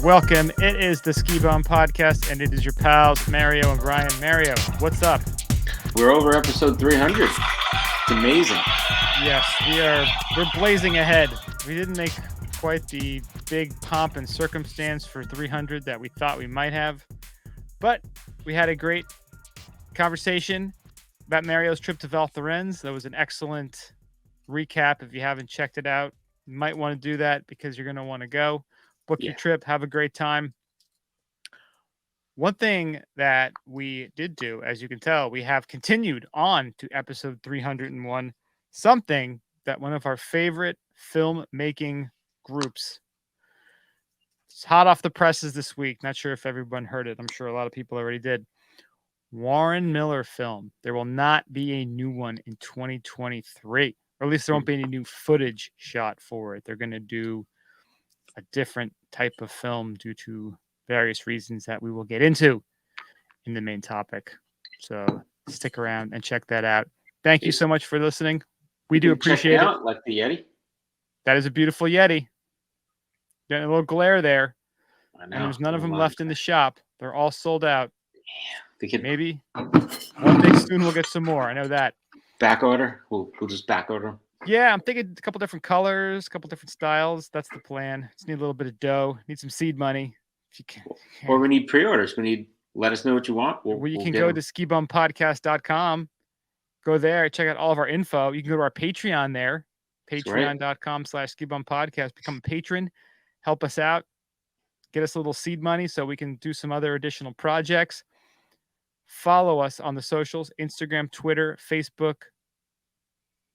Welcome. It is the Ski Bum Podcast, and it is your pals, Mario and Brian. Mario, what's up? We're over episode 300. It's amazing. Yes, we're blazing ahead. We didn't make quite the big pomp and circumstance for 300 that we thought we might have, but we had a great conversation about Mario's trip to Val Thorens. That was an excellent recap. If you haven't checked it out, you might want to do that because you're going to want to go. Book your trip, have a great time. One thing that we did do, as you can tell, we have continued on to episode 301, something that one of our favorite filmmaking groups. It's hot off the presses this week. Not sure if everyone heard it. I'm sure a lot of people already did. Warren Miller film. There will not be a new one in 2023, or at least there won't be any new footage shot for it. They're going to do a different type of film due to various reasons that we will get into in the main topic. So stick around and check that out. Thank you so much for listening. We do appreciate it. Like the Yeti. That is a beautiful Yeti. Getting a little glare there. I know. And there's none of them left in the shop. They're all sold out. Yeah, maybe one day soon we'll get some more. I know that. Back order. We'll just back order them. Yeah, I'm thinking a couple different colors, a couple different styles. That's the plan. Just need a little bit of dough. Need some seed money. If you can. Or we need pre-orders. Let us know what you want. You can go to skibumpodcast.com. Go there, check out all of our info. You can go to our Patreon there, patreon.com/skibumpodcast. Become a patron. Help us out. Get us a little seed money so we can do some other additional projects. Follow us on the socials, Instagram, Twitter, Facebook,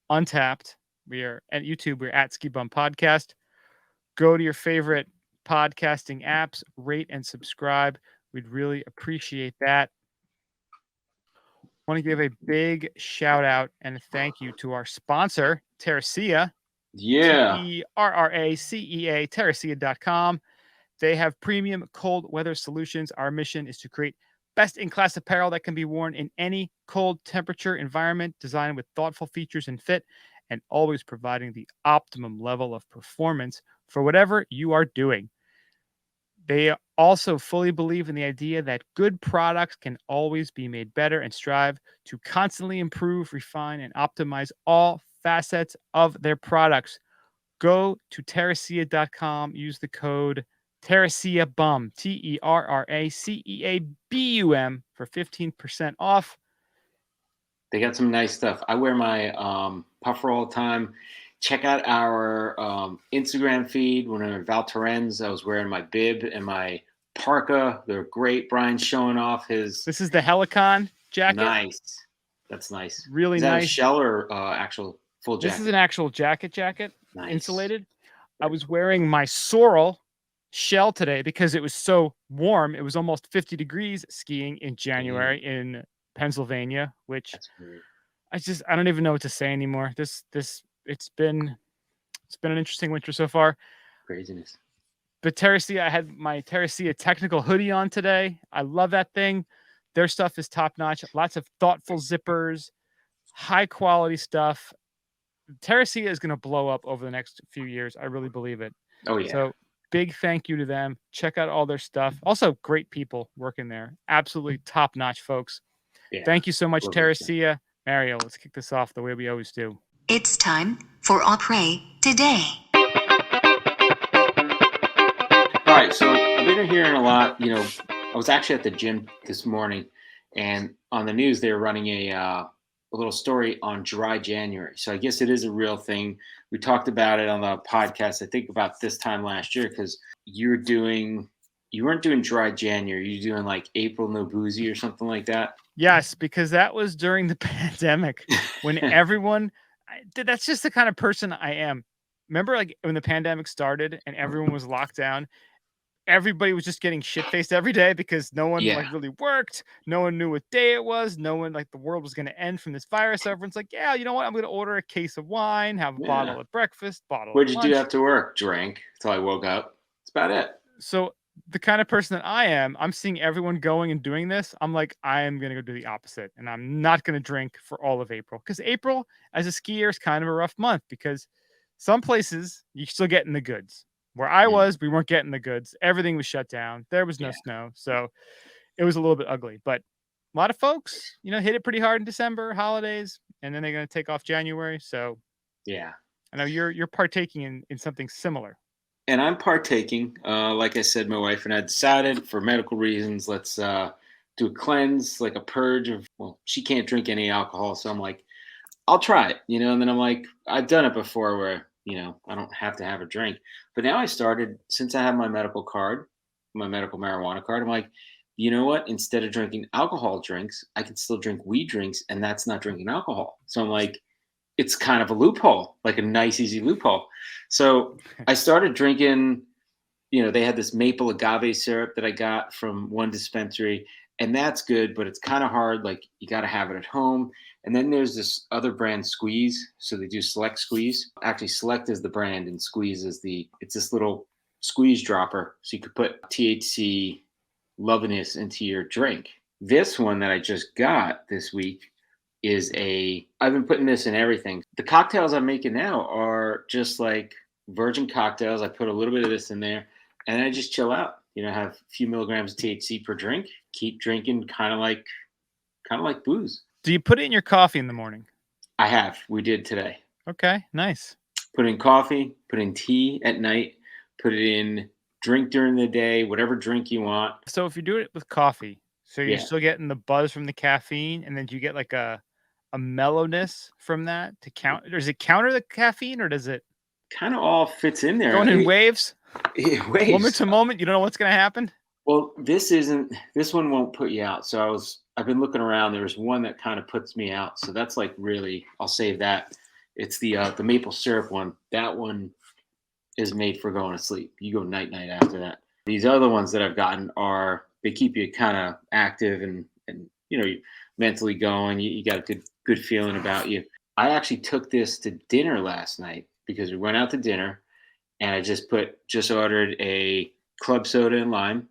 Untapped. We are at YouTube. We're at Ski Bum Podcast. Go to your favorite podcasting apps, rate and subscribe. We'd really appreciate that. Want to give a big shout out and a thank you to our sponsor, Terracea. Yeah. TERRACEA, terracea.com. They have premium cold weather solutions. Our mission is to create best-in-class apparel that can be worn in any cold temperature environment, designed with thoughtful features and fit, and always providing the optimum level of performance for whatever you are doing. They also fully believe in the idea that good products can always be made better and strive to constantly improve, refine, and optimize all facets of their products. Go to terracea.com, use the code TerraceaBum, TERRACEABUM for 15% off. They got some nice stuff. I wear my puffer all the time. Check out our Instagram feed. When I'm at Val Thorens, I was wearing my bib and my parka. They're great. Brian's showing off his. This is the Helicon jacket. Nice. That's nice. Really is that nice. A shell or actual full jacket? This is an actual jacket. Nice. Insulated. I was wearing my Sorel shell today because it was so warm. It was almost 50 degrees skiing in January in Pennsylvania, which I don't even know what to say anymore. It's been an interesting winter so far. Craziness. But Terracea, I had my Terracea technical hoodie on today. I love that thing. Their stuff is top notch. Lots of thoughtful zippers, high quality stuff. Terracea is going to blow up over the next few years. I really believe it. Oh yeah. So big thank you to them. Check out all their stuff. Also great people working there. Absolutely top notch folks. Yeah. Thank you so much, Terracea. Mario, let's kick this off the way we always do. It's time for Après Today. All right, so I've been hearing a lot. I was actually at the gym this morning, and on the news they were running a little story on dry January. So I guess it is a real thing. We talked about it on the podcast, I think about this time last year, because you weren't doing dry January. You're doing like April no boozy or something like that. Yes, because that was during the pandemic when everyone. That's just the kind of person I am. Remember, like when the pandemic started and everyone was locked down, everybody was just getting shit-faced every day because no one really worked. No one knew what day it was. No one the world was going to end from this virus. Everyone's like, yeah, you know what? I'm going to order a case of wine, have a bottle at breakfast, bottle. What did you do after work? Drank until I woke up. That's about it. So the kind of person that I am, I'm seeing everyone going and doing this. I'm like, I am going to go do the opposite. And I'm not going to drink for all of April. Because April, as a skier, is kind of a rough month because some places you're still getting the goods. Where I Mm. was, we weren't getting the goods. Everything was shut down. There was no Yeah. snow. So it was a little bit ugly. But a lot of folks, hit it pretty hard in December, holidays, and then they're going to take off January. So Yeah. I know you're partaking in something similar. And I'm partaking. Like I said, my wife and I decided for medical reasons, let's do a cleanse, like a purge of, well, she can't drink any alcohol. So I'm like, I'll try it, and then I'm like, I've done it before where, I don't have to have a drink. But now I started, since I have my medical card, my medical marijuana card, I'm like, you know what? Instead of drinking alcohol drinks, I can still drink weed drinks, and that's not drinking alcohol. So I'm like, it's kind of a loophole, like a nice, easy loophole. So I started drinking, they had this maple agave syrup that I got from one dispensary, and that's good, but it's kind of hard. Like, you got to have it at home. And then there's this other brand, Squeeze. So they do Select Squeeze. Actually, Select is the brand, and Squeeze is it's this little squeeze dropper. So you could put THC loviness into your drink. This one that I just got this week I've been putting this in everything. The cocktails I'm making now are just like virgin cocktails. I put a little bit of this in there, and I just chill out. Have a few milligrams of THC per drink. Keep drinking, kind of like booze. Do you put it in your coffee in the morning? I have. We did today. Okay, nice. Put in coffee, put in tea at night, put it in drink during the day, whatever drink you want. So if you do it with coffee, so you're Yeah. still getting the buzz from the caffeine, and then do you get like a mellowness from that to count? Does it counter the caffeine, or does it Kind of all fits in there. going in waves? Waves. Moment to moment, you don't know what's going to happen? Well, this one won't put you out. So I've been looking around. There was one that kind of puts me out. So that's like, really, I'll save that. It's the maple syrup one. That one is made for going to sleep. You go night after that. These other ones that I've gotten they keep you kind of active and you mentally going. You got a good feeling about you. I actually took this to dinner last night because we went out to dinner, and I just ordered a club soda and lime,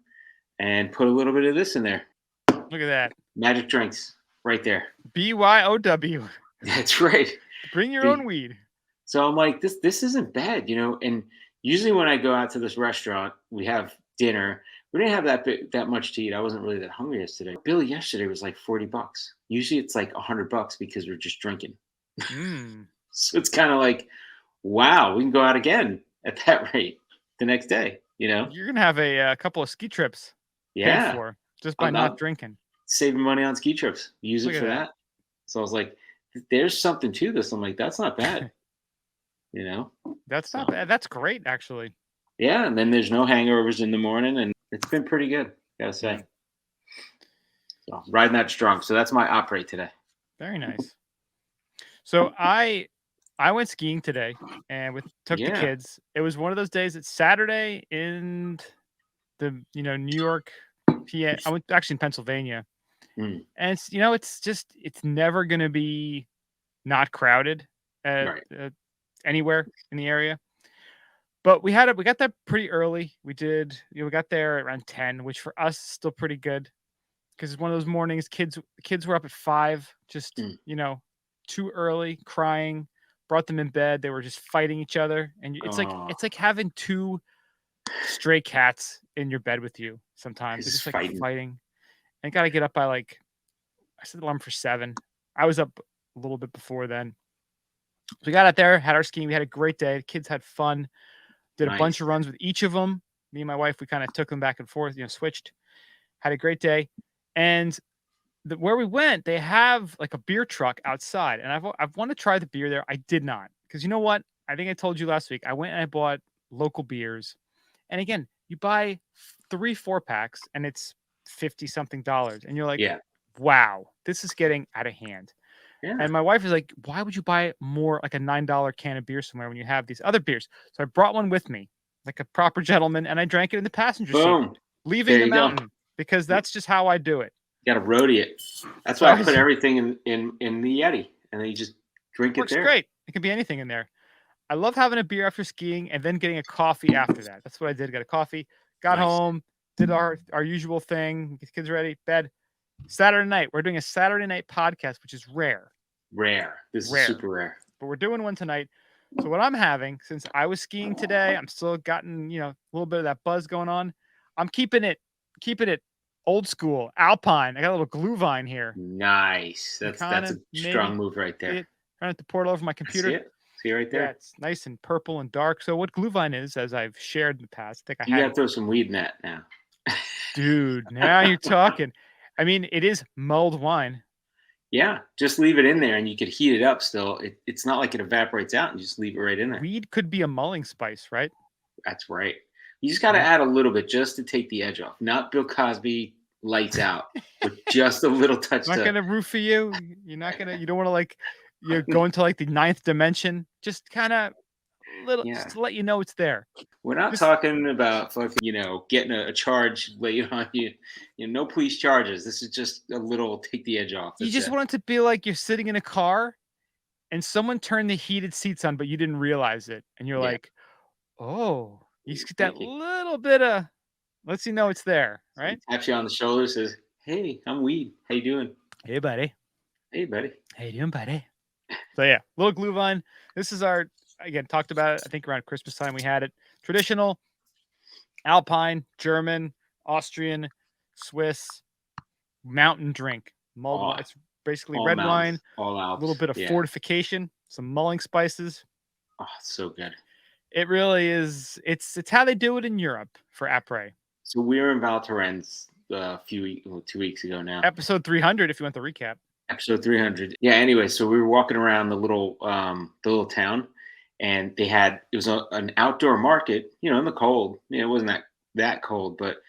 and put a little bit of this in there. Look at that. Magic drinks right there. BYOW. That's right. Bring your own weed. So I'm like, this isn't bad, and usually when I go out to this restaurant, we have dinner. We didn't have that much to eat. I wasn't really that hungry yesterday. Bill yesterday was like $40. Usually it's like $100 because we're just drinking. So it's kind of like, wow, we can go out again at that rate the next day. You're gonna have a couple of ski trips. Yeah. Paid for just by not drinking. Saving money on ski trips. Use it for that. So I was like, there's something to this. I'm like, that's not bad. That's not bad. That's great, actually. Yeah, and then there's no hangovers in the morning, and it's been pretty good, gotta say. So riding that strong. So that's my opry today. Very nice. So I went skiing today and took the kids. It was one of those days. It's Saturday in the New York, PA. I went actually in Pennsylvania, and it's it's never gonna be not crowded anywhere in the area. But we got there pretty early. We got there around 10, which for us is still pretty good because it's one of those mornings. Kids were up at 5, just too early, crying. Brought them in bed. They were just fighting each other, and it's like having 2 stray cats in your bed with you. Sometimes it's just like fighting. And got to get up by I set the alarm for 7. I was up a little bit before then. So we got out there, had our skiing. We had a great day. The kids had fun. Did a bunch of runs with each of them. Me and my wife, we kind of took them back and forth, switched. Had a great day. And where we went, they have like a beer truck outside. And I've wanted to try the beer there. I did not. Because you know what? I think I told you last week. I went and I bought local beers. And again, you buy 3 4-packs and it's $50-something. And you're like, wow, this is getting out of hand. Yeah. And my wife is like, why would you buy more like a $9 can of beer somewhere when you have these other beers? So I brought one with me like a proper gentleman, and I drank it in the passenger seat, leaving the mountain, because that's just how I do it. You got to roadie it. That's why I put everything in the Yeti, and then you just drink it there. Works great. It can be anything in there. I love having a beer after skiing and then getting a coffee after that. That's what I did. Got a coffee, got home, did our usual thing, get the kids ready, bed. Saturday night, we're doing a Saturday night podcast, which is rare. This is super rare. But we're doing one tonight. So what I'm having, since I was skiing today, I'm still gotten, a little bit of that buzz going on. I'm keeping it old school, Alpine. I got a little Glühwein here. Nice. You That's kind a of strong maybe move right see there. it. Trying to pour it over my I see computer. it. See it right Yeah, there. it's nice and purple and dark. So what Glühwein is, as I've shared in the past, I think I You had gotta throw some weed in that now. dude, now you're talking. I mean, it is mulled wine. Yeah, just leave it in there, and you could heat it up. Still, it's not like it evaporates out, and you just leave it right in there. Weed could be a mulling spice, right? That's right. You just got to Yeah. add a little bit just to take the edge off. Not Bill Cosby lights out, but just a little touch Not to. gonna root for you. You're not gonna. You don't want to go into like the ninth dimension. Just kind of little, Yeah, just to let you know it's there. we're not Just talking about fucking, getting a charge laid on you. No police charges. This is just a little take the edge off. you That's just it. want it to be like you're sitting in a car and someone turned the heated seats on, but you didn't realize it, and you're Yeah. like, oh, you just get that Thank you. little bit of lets you know it's there, He right? taps you on the shoulder, says, "Hey, I'm Weed. How you doing? Hey, buddy. Hey, buddy." How you doing, buddy? So yeah, little Glühwein. This is our again talked about it. I think around Christmas time we had it. Traditional Alpine, German, Austrian, Swiss mountain drink. Mulled All, wine. It's basically all red mountains, wine, all a Alps. little bit of Yeah. fortification, some mulling spices. Oh, so good. It really is. It's how they do it in Europe for après. So we were in Val Thorens 2 weeks ago now. Episode 300, if you want the recap. Episode 300. Yeah. Anyway, so we were walking around the little town, and it was an outdoor market. In the cold. It wasn't that cold, but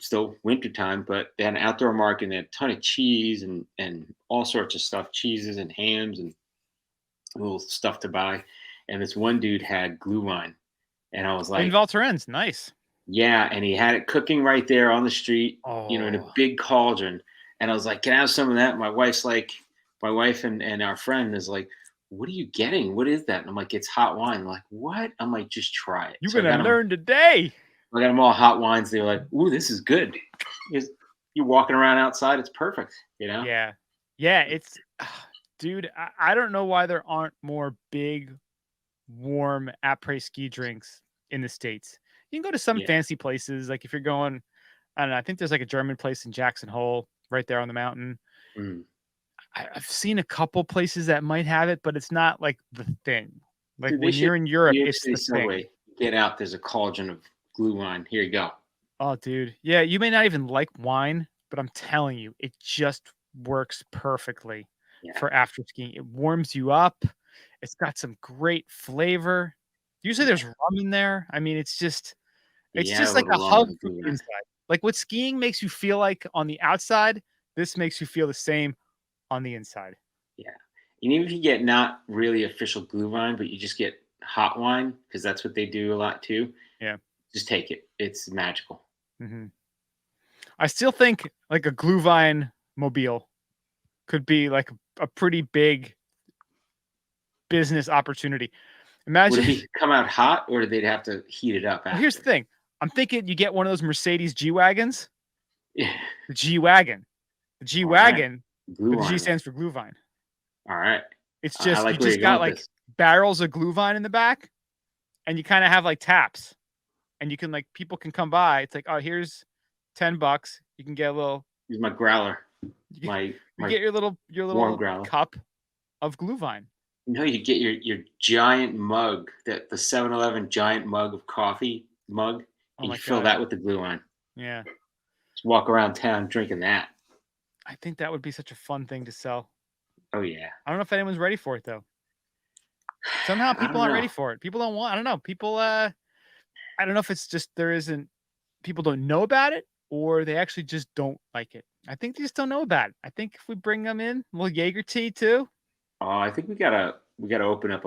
still wintertime. But they had an outdoor market, and they had a ton of cheese and all sorts of stuff, cheeses and hams and little stuff to buy. And this one dude had Glühwein, and I was In like, Val Thorens, nice. yeah, and he had it cooking right there on the street, in a Oh, big cauldron. And I was like, can I have some of that? My wife and our friend is like, what are you getting? What is that? And I'm like, it's hot wine. They're like, what? I'm like, just try it. you're So gonna learn today. I got them all hot wines. They were like, ooh, this is good. You're walking around outside. It's perfect. Yeah, yeah. It's, dude. I don't know why there aren't more big, warm après ski drinks in the States. You can go to some Yeah. fancy places, like if you're going, I don't know. I think there's like a German place in Jackson Hole, right there on the mountain. Mm. I've seen a couple places that might have it, but it's not like the thing. Like Dude, they when should- you're in Europe, New York it's City the thing. Subway. Get out. There's a cauldron of Glühwein. Here you go. Oh, dude. Yeah, you may not even like wine, but I'm telling you, it just works perfectly Yeah. for after skiing. It warms you up. It's got some great flavor. Usually there's rum in there. I mean, it's just Yeah, like a little hug rum from and the Glühwein. inside. Like what skiing makes you feel like on the outside, this makes you feel the same on the inside. Yeah. And even if you get not really official Glühwein, but you just get hot wine, because that's what they do a lot too. Yeah. Just take it. It's magical. Mhm. I still think like a Glühwein mobile could be like a pretty big business opportunity. Would Imagine. it come out hot, or they'd have to heat it up Well, after? here's the thing. I'm thinking you get one of those Mercedes G wagons. Yeah. The G wagon. The G All right. wagon. But the G Glühwein. stands for Glühwein. All right. It's I just like you where just you're got going with like this. barrels of Glühwein in the back, and you kind of have like taps, and you can like people can come by. It's like, oh, here's $10. You can get a little. Here's my growler. You get, My you get your little growler. cup of Glühwein. You get your giant mug, the 7-Eleven giant mug of coffee mug, Oh and my you fill God. that with the Glühwein. Yeah, Just walk around town drinking that. I think that would be such a fun thing to sell. Oh yeah. I don't know if anyone's ready for it though. Somehow I people don't aren't know. ready for it. People don't want. I don't know. People. I don't know if it's just there isn't. People don't know about it, or they actually just don't like it. I think they just don't know about it. I think if we bring them in, a little Jaeger tea too. Oh, I think we gotta open up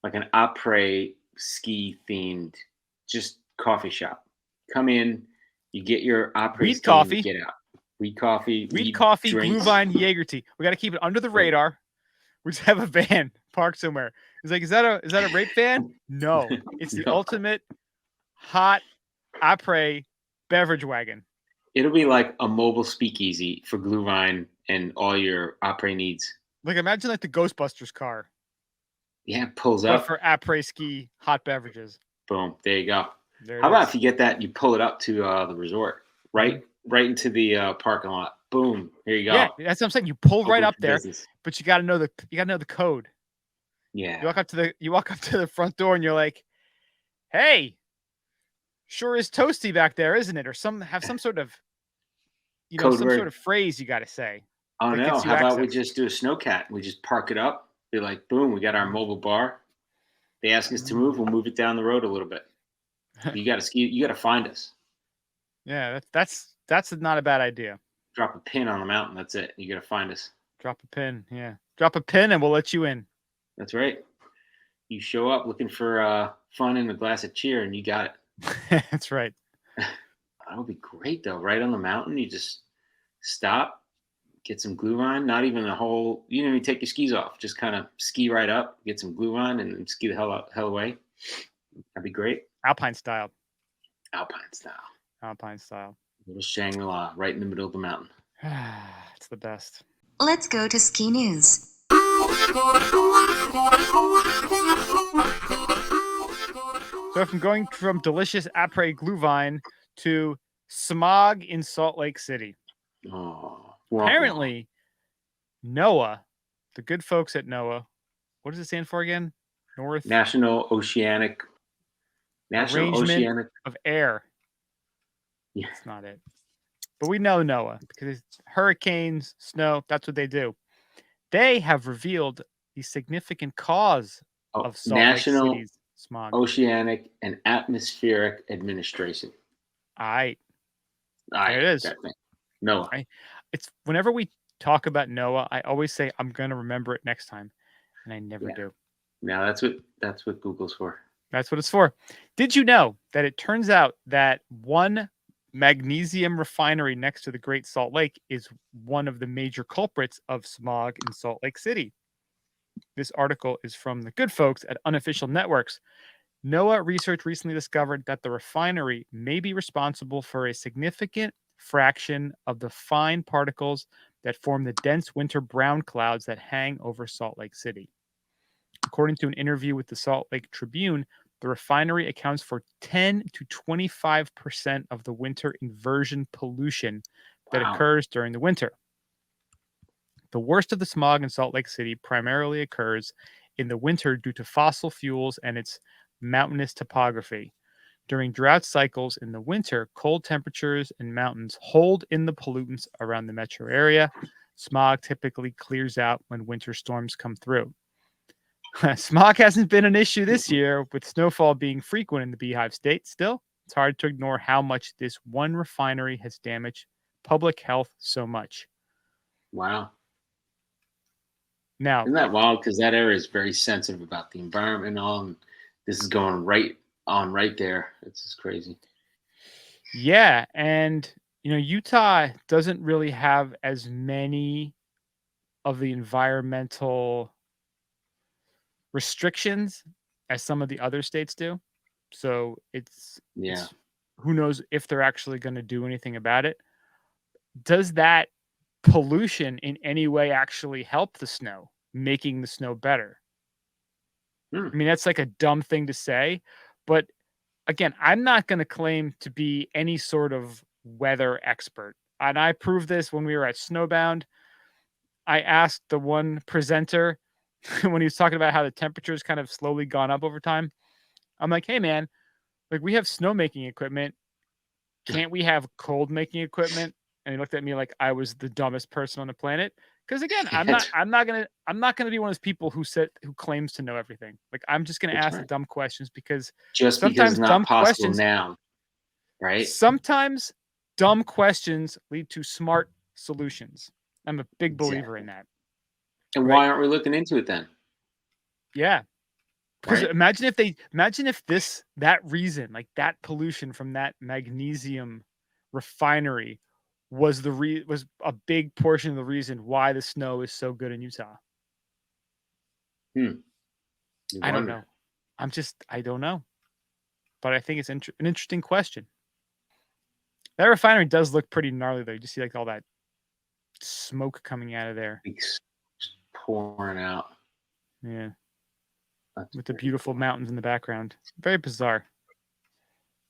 an après ski themed just coffee shop. Come in, you get your après Weed ski, coffee. and get out. Weed coffee, Weed coffee, drinks. Glühwein, Jaeger tea. We got to keep it under the radar. We just have a van parked somewhere. It's like, is that a rape van? No, it's the No. ultimate hot après beverage wagon. It'll be like a mobile speakeasy for Glühwein and all your après needs. Like imagine like the Ghostbusters car. Yeah, it pulls but up. for après-ski hot beverages. Boom. There you go. There How it about is. if you get that and you pull it up to the resort, right into the parking lot. Boom. Here you Yeah, go. that's what I'm saying. You pull right Open up for there, business. but you got to know the code. Yeah. You walk up to the front door and you're like, "Hey, sure is toasty back there, isn't it?" Or have some sort of Code some sort word. of phrase you got to say Oh that no. gets you How about we access. just do a snowcat? We just park it up. Be like, boom, we got our mobile bar. They ask us to move, we'll move it down the road a little bit. You gotta ski, you gotta find us. Yeah, that's not a bad idea. Drop a pin on the mountain. That's it. You gotta find us. Drop a pin. Yeah, drop a pin and we'll let you in. That's right. You show up looking for fun and a glass of cheer, and you got it. That's right. That would be great though. Right on the mountain, you just stop, get some glue line. Not even a whole. You didn't even take your skis off. Just kind of ski right up, get some glue line, and then ski the hell away. That'd be great. Alpine style. Alpine style. Alpine style. Little Shangri-La, right in the middle of the mountain. It's the best. Let's go to ski news. So from going from delicious après glühwein to smog in Salt Lake City. Oh, Apparently, NOAA, the good folks at NOAA, what does it stand for again? National Oceanic Arrangement of Air. Yeah. That's not it. But we know NOAA because it's hurricanes, snow, that's what they do. They have revealed the significant cause of Salt National Lake City's smog. Oceanic and Atmospheric Administration. There it is. NOAA. It's whenever we talk about NOAA, I always say I'm going to remember it next time, and I never do. Now that's what Google's for. That's what it's for. Did you know that it turns out that one magnesium refinery next to the Great Salt Lake is one of the major culprits of smog in Salt Lake City? This article is from the good folks at Unofficial Networks. NOAA research recently discovered that the refinery may be responsible for a significant fraction of the fine particles that form the dense winter brown clouds that hang over Salt Lake City. According to an interview with the Salt Lake Tribune, the refinery accounts for 10 to 25% of the winter inversion pollution that occurs during the winter. The worst of the smog in Salt Lake City primarily occurs in the winter due to fossil fuels and its mountainous topography. During drought cycles in the winter, cold temperatures and mountains hold in the pollutants around the metro area. Smog typically clears out when winter storms come through. Smog hasn't been an issue this year, with snowfall being frequent in the Beehive State. Still, it's hard to ignore how much this one refinery has damaged public health so much. Wow. Now, isn't that wild? Because that area is very sensitive about the environment and all. And this is going right there. It's just crazy. Yeah, and Utah doesn't really have as many of the environmental restrictions as some of the other states do. So it's who knows if they're actually going to do anything about it. Does that pollution in any way actually help the snow, making the snow better? I mean, that's like a dumb thing to say, but again, I'm not going to claim to be any sort of weather expert. And I proved this when we were at Snowbound. I asked the one presenter when he was talking about how the temperature's kind of slowly gone up over time. I'm like, hey man, like we have snowmaking equipment. Can't we have cold making equipment? And he looked at me like I was the dumbest person on the planet. Because again, I'm not gonna be one of those people who claims to know everything. Like I'm just gonna ask the dumb questions because sometimes it's not dumb possible questions now, right? Sometimes dumb questions lead to smart solutions. I'm a big believer in that. And why aren't we looking into it then? Yeah. Because imagine if that reason, like that pollution from that magnesium refinery was a big portion of the reason why the snow is so good in Utah. I don't know. I don't know. But I think it's an interesting question. That refinery does look pretty gnarly though. You just see like all that smoke coming out of there. It's pouring out. Yeah. That's with the pretty beautiful mountains in the background. Very bizarre.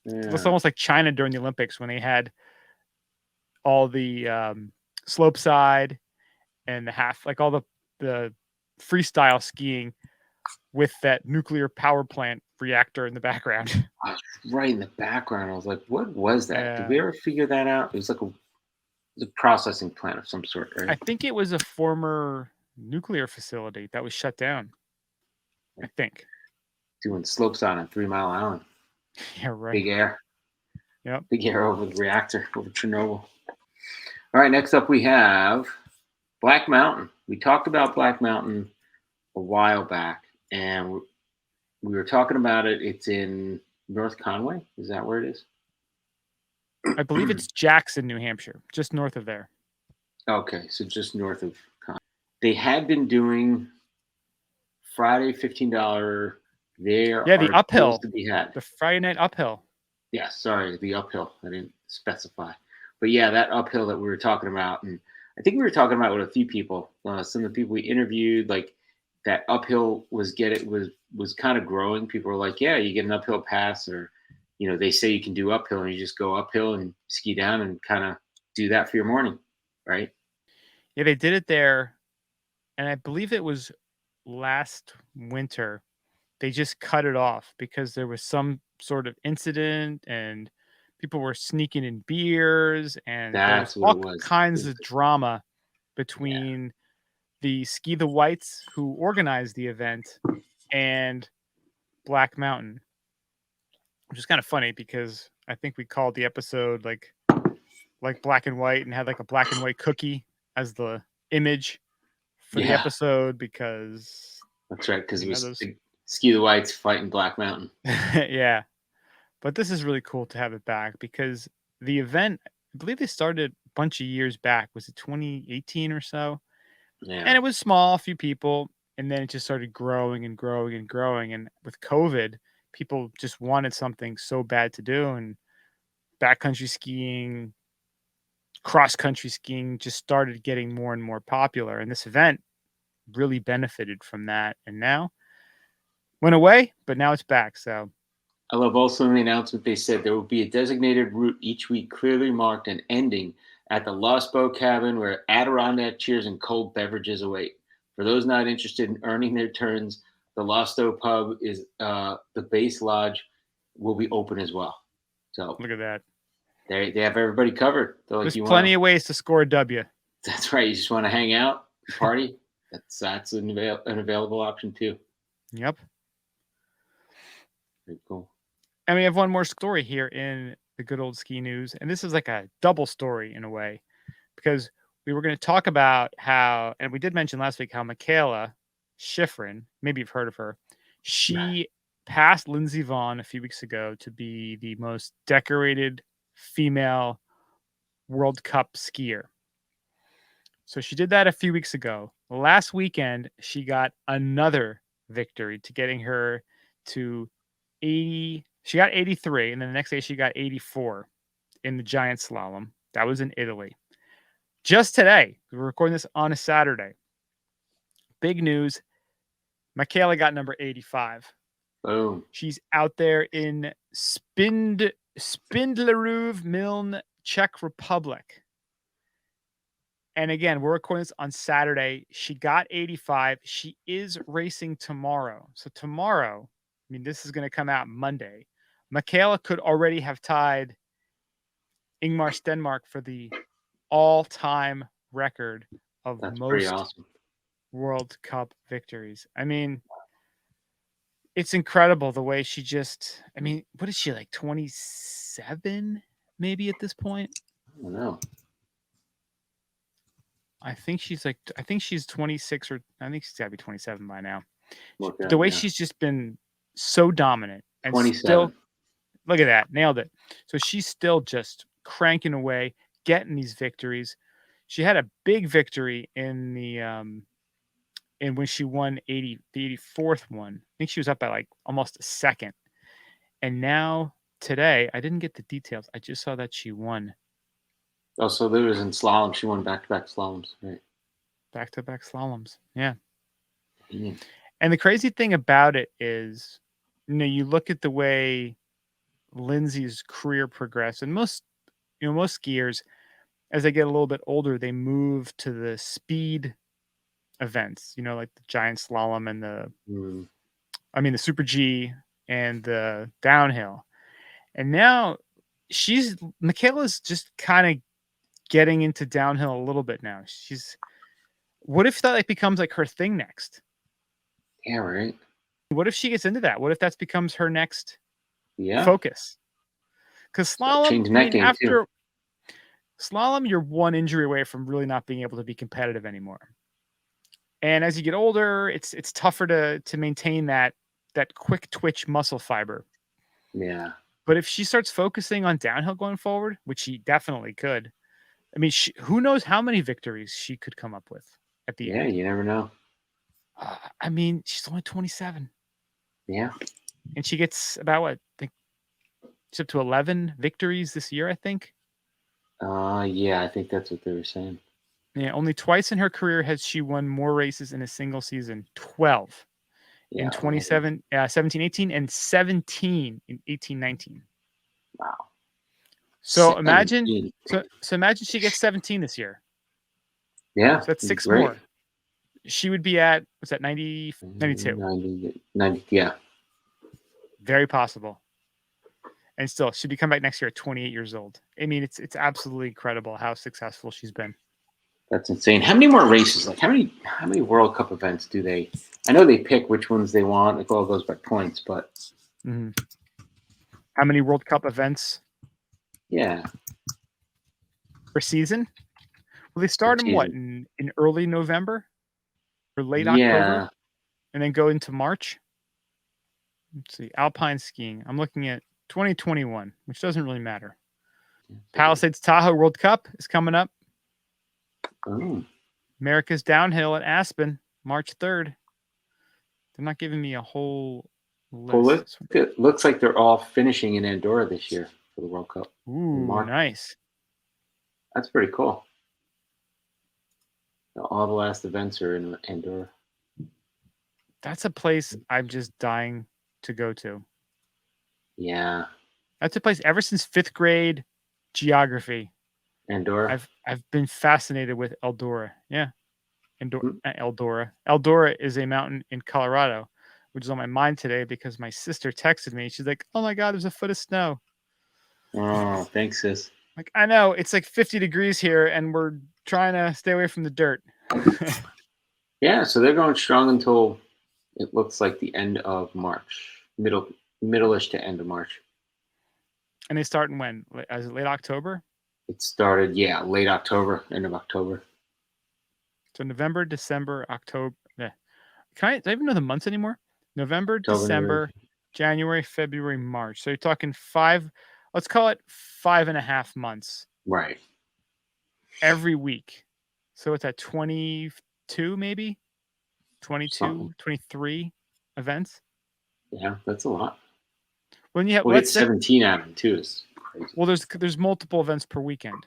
It's Yeah. almost like China during the Olympics when they had all the slope side and the half, like all the freestyle skiing with that nuclear power plant reactor in the background. I was right in the background. I was like, what was that? Did Yeah. we ever figure that out? It was like a processing plant of some sort, I right? think it was a former nuclear facility that was shut down. I think. Doing slopes on 3 Mile Island. Yeah, right. Big air. Yep. Big air over the reactor, over Chernobyl. All right, next up we have Black Mountain. We talked about Black Mountain a while back, and we were talking about it. It's in North Conway. Is that where it is? I believe it's Jackson, New Hampshire, just north of there. Okay, so just north of Conway. They had been doing Friday $15. There Yeah, the are uphill. deals to be had. The Friday night uphill. Yeah, sorry, the uphill. I didn't specify. But yeah, that uphill that we were talking about, and I think we were talking about with a few people. Some of the people we interviewed, like that uphill was kind of growing. People were like, "Yeah, you get an uphill pass," or they say you can do uphill, and you just go uphill and ski down and kind of do that for your morning, right? Yeah, they did it there, and I believe it was last winter. They just cut it off because there was some sort of incident and people were sneaking in beers and there was That's what all it was. kinds of drama between the Ski the Whites who organized the event and Black Mountain, which is kind of funny because I think we called the episode like black and white and had like a black and white cookie as the image for the Yeah. episode because That's right, because it was those... Ski the Whites fighting Black Mountain. Yeah. But this is really cool to have it back because the event, I believe they started a bunch of years back. Was it 2018 or so? Yeah. And it was small, a few people, and then it just started growing and growing and growing. And with COVID, people just wanted something so bad to do. And backcountry skiing, cross country skiing just started getting more and more popular. And this event really benefited from that. And now went away, but now it's back. So I love also in the announcement they said there will be a designated route each week clearly marked and ending at the Lost Bow Cabin where Adirondack cheers and cold beverages await. For those not interested in earning their turns, the Lost Bow Pub is the base lodge will be open as well. So look at that. They have everybody covered. There's plenty of ways to score a W. That's right. You just want to hang out, party. That's an available option too. Yep. Very cool. And we have one more story here in the good old ski news. And this is like a double story in a way, because we were going to talk about how, and we did mention last week how Mikaela Shiffrin, maybe you've heard of her, she passed Lindsey Vonn a few weeks ago to be the most decorated female World Cup skier. So she did that a few weeks ago. Last weekend, she got another victory to getting her to 80. She got 83, and then the next day she got 84 in the giant slalom. That was in Italy. Just today, we're recording this on a Saturday. Big news. Mikaela got number 85. Boom. She's out there in Spindlerův Mlýn, Czech Republic. And again, we're recording this on Saturday. She got 85. She is racing tomorrow. So tomorrow, I mean, this is going to come out Monday. Mikaela could already have tied Ingmar Stenmark for the all-time record of most awesome World Cup victories. I mean, it's incredible the way she just, I mean, what is she, like 27 maybe at this point? I don't know. I think she's 26 or I think she's got to be 27 by now. Okay, the way she's just been so dominant and 27. Still, look at that, nailed it. So she's still just cranking away, getting these victories. She had a big victory in the and when she won the 84th one. I think she was up by like almost a second. And now today, I didn't get the details. I just saw that she won. Oh, so there was in slalom. She won back-to-back slaloms, right? Back-to-back slaloms, yeah. Mm. And the crazy thing about it is, you look at the way Lindsay's career progressed, and most skiers, as they get a little bit older, they move to the speed events, like the giant slalom and Mm. the Super G and the downhill. And now Michaela's just kind of getting into downhill a little bit now. What if that becomes her thing next? Yeah, right. What if she gets into that? What if that becomes her next Yeah. focus? Because slalom, Changing that game after too. slalom, you're one injury away from really not being able to be competitive anymore. And as you get older, it's tougher to maintain that quick twitch muscle fiber. Yeah. But if she starts focusing on downhill going forward, which she definitely could, who knows how many victories she could come up with at the end. You never know. She's only 27. Yeah. And she gets about what? I think she's up to 11 victories this year, I think. Yeah, I think that's what they were saying. Yeah, only twice in her career has she won more races in a single season. 12 in 17-18 and 17 in 18-19. Wow. So 17. imagine she gets 17 this year. Yeah. So that's 6 great. more. She would be at, what's that, 90, 92? 90, yeah. Very possible. And still, she'd be coming back next year at 28 years old. It's absolutely incredible how successful she's been. That's insane. How many more races? How many World Cup events do they? I know they pick which ones they want. It all goes by points, but how many World Cup events? Yeah. Per season? Well, they start in what? In early November or late October, and then go into March. Let's see, alpine skiing. I'm looking at 2021, which doesn't really matter. Palisades Tahoe World Cup is coming up. Oh. America's Downhill at Aspen, March 3rd. They're not giving me a whole list. Well, it looks like they're all finishing in Andorra this year for the World Cup. Ooh, nice. That's pretty cool. All the last events are in Andorra. That's a place I'm just dying to go to. Yeah. That's a place ever since 5th grade geography. Andorra. I've been fascinated with Eldora. Yeah. Eldora. Eldora is a mountain in Colorado, which is on my mind today because my sister texted me. She's like, "Oh my God, there's a foot of snow." Oh, thanks, sis. I know it's 50 degrees here and we're trying to stay away from the dirt. Yeah. So they're going strong until it looks like the end of March, middle-ish to end of March. And they start in when? Is it late October? It started, late October, end of October. So November, December, October. Yeah. Do I even know the months anymore? November, October, December, January, February, March. So you're talking 5, let's call it 5.5 months. Right. Every week. So it's at 22, maybe? 22, 23 events? Yeah, that's a lot. When you have, it's 17 out of them too. Is crazy. Well, there's multiple events per weekend.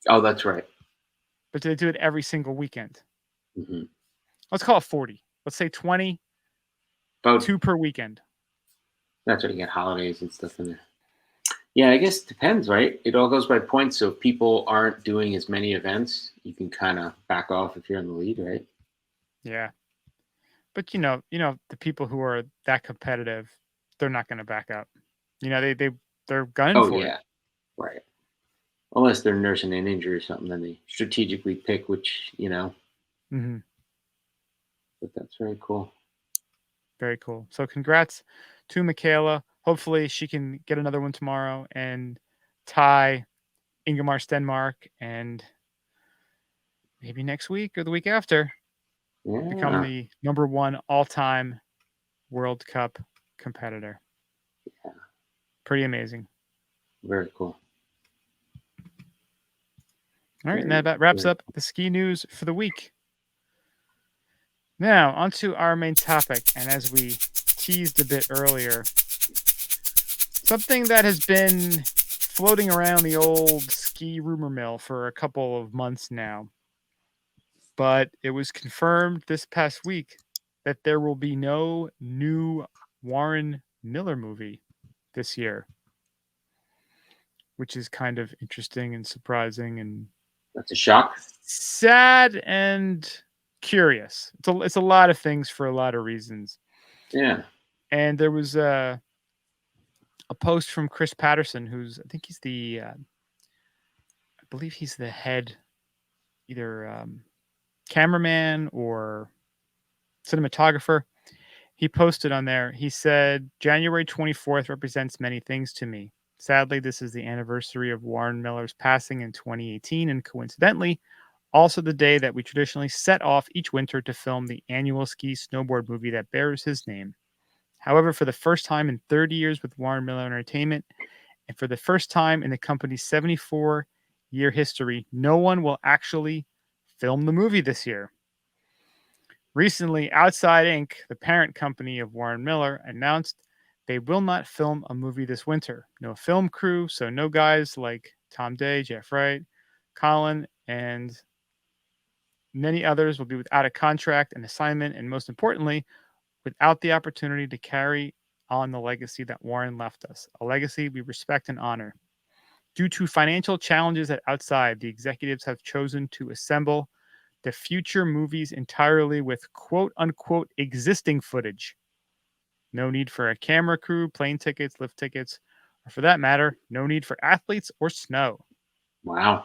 Oh, that's right. But they do it every single weekend. Mm-hmm. Let's call it 40. Let's say 20. About 2 per weekend. That's right. You get holidays and stuff in there. Yeah, I guess it depends, right? It all goes by points. So if people aren't doing as many events, you can kind of back off if you're in the lead, right? Yeah. But the people who are that competitive, they're not going to back up. They're gunning for it. Right. Unless they're nursing an injury or something, then they strategically pick which, Mm-hmm. But that's very cool. Very cool. So congrats to Michaela. Hopefully she can get another one tomorrow and tie Ingemar Stenmark, and maybe next week or the week after become the number 1 all-time World Cup competitor. Yeah. Pretty amazing. Very cool. All right, and that about wraps up the ski news for the week. Now, onto our main topic, and as we teased a bit earlier, something that has been floating around the old ski rumor mill for a couple of months now, but it was confirmed this past week that there will be no new Warren Miller movie this year, which is kind of interesting and surprising and That's a shock. sad and curious. It's a lot of things for a lot of reasons. Yeah. And there was a post from Chris Patterson, who's I think he's the I believe he's the head either cameraman or cinematographer. He posted on there. He said, January 24th represents many things to me. Sadly, this is the anniversary of Warren Miller's passing in 2018, and coincidentally, also the day that we traditionally set off each winter to film the annual ski snowboard movie that bears his name. However, for the first time in 30 years with Warren Miller Entertainment, and for the first time in the company's 74-year history, no one will actually film the movie this year. Recently, Outside Inc., the parent company of Warren Miller, announced they will not film a movie this winter. No film crew, so no guys like Tom Day, Jeff Wright, Colin, and many others will be without a contract, an assignment, and most importantly, without the opportunity to carry on the legacy that Warren left us, a legacy we respect and honor. Due to financial challenges at Outside, the executives have chosen to assemble the future movies entirely with quote-unquote existing footage. No need for a camera crew, plane tickets, lift tickets, or for that matter, no need for athletes or snow. Wow.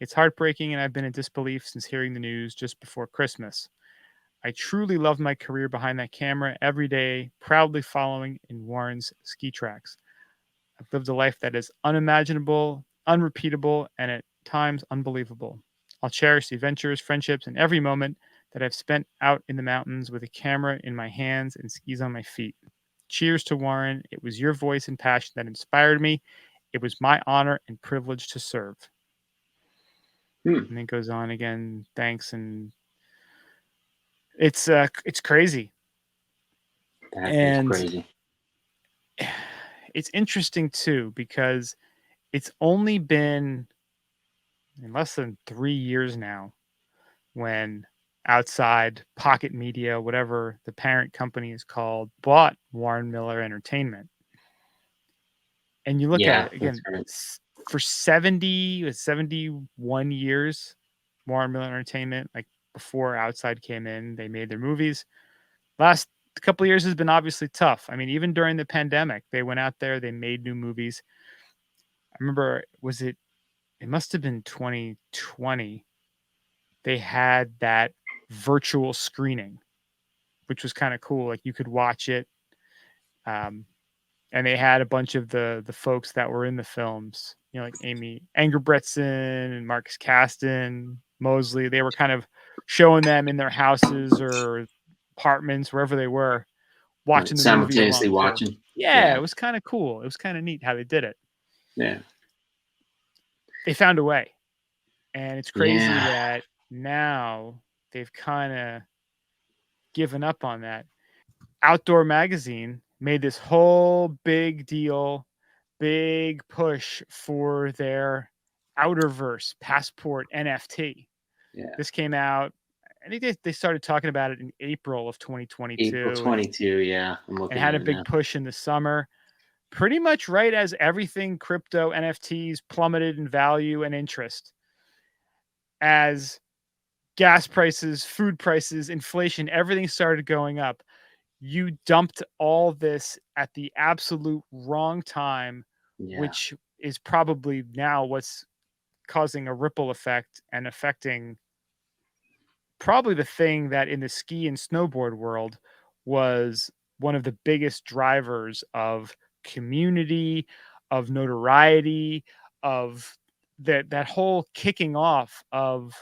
It's heartbreaking, and I've been in disbelief since hearing the news just before Christmas. I truly loved my career behind that camera every day, proudly following in Warren's ski tracks. I've lived a life that is unimaginable, unrepeatable, and at times unbelievable. I'll cherish the adventures, friendships, and every moment that I've spent out in the mountains with a camera in my hands and skis on my feet. Cheers to Warren. It was your voice and passion that inspired me. It was my honor and privilege to serve. And then it goes on again. Thanks. And it's crazy. That is crazy. It's interesting too, because it's only been in less than 3 years now when Outside, Pocket Media, whatever the parent company is called, bought Warren Miller Entertainment. And you look at it again, for 71 years, Warren Miller Entertainment, like before Outside came in, they made their movies. Last couple of years has been obviously tough. I mean, even during the pandemic, they went out there, they made new movies. I remember, it must have been 2020. They had that virtual screening, which was kind of cool. Like you could watch it. And they had a bunch of the folks that were in the films, you know, like Amy Engelbretson and Marcus Kasdan, Mosley. They were kind of showing them in their houses or apartments, wherever they were, watching the simultaneously movie watching. Yeah, it was kind of cool. It was kind of neat how they did it. Yeah. They found a way. And it's crazy that now they've kind of given up on that. Outdoor Magazine made this whole big deal, big push for their Outerverse Passport NFT. Yeah. This came out, I think they started talking about it in April of 2022. April 22, yeah. And had a big push in the summer. Pretty much right as everything crypto NFTs plummeted in value and interest. As gas prices, food prices, inflation, everything started going up. You dumped all this at the absolute wrong time, which is probably now what's causing a ripple effect and affecting probably the thing that in the ski and snowboard world was one of the biggest drivers of community, of notoriety, of that whole kicking off of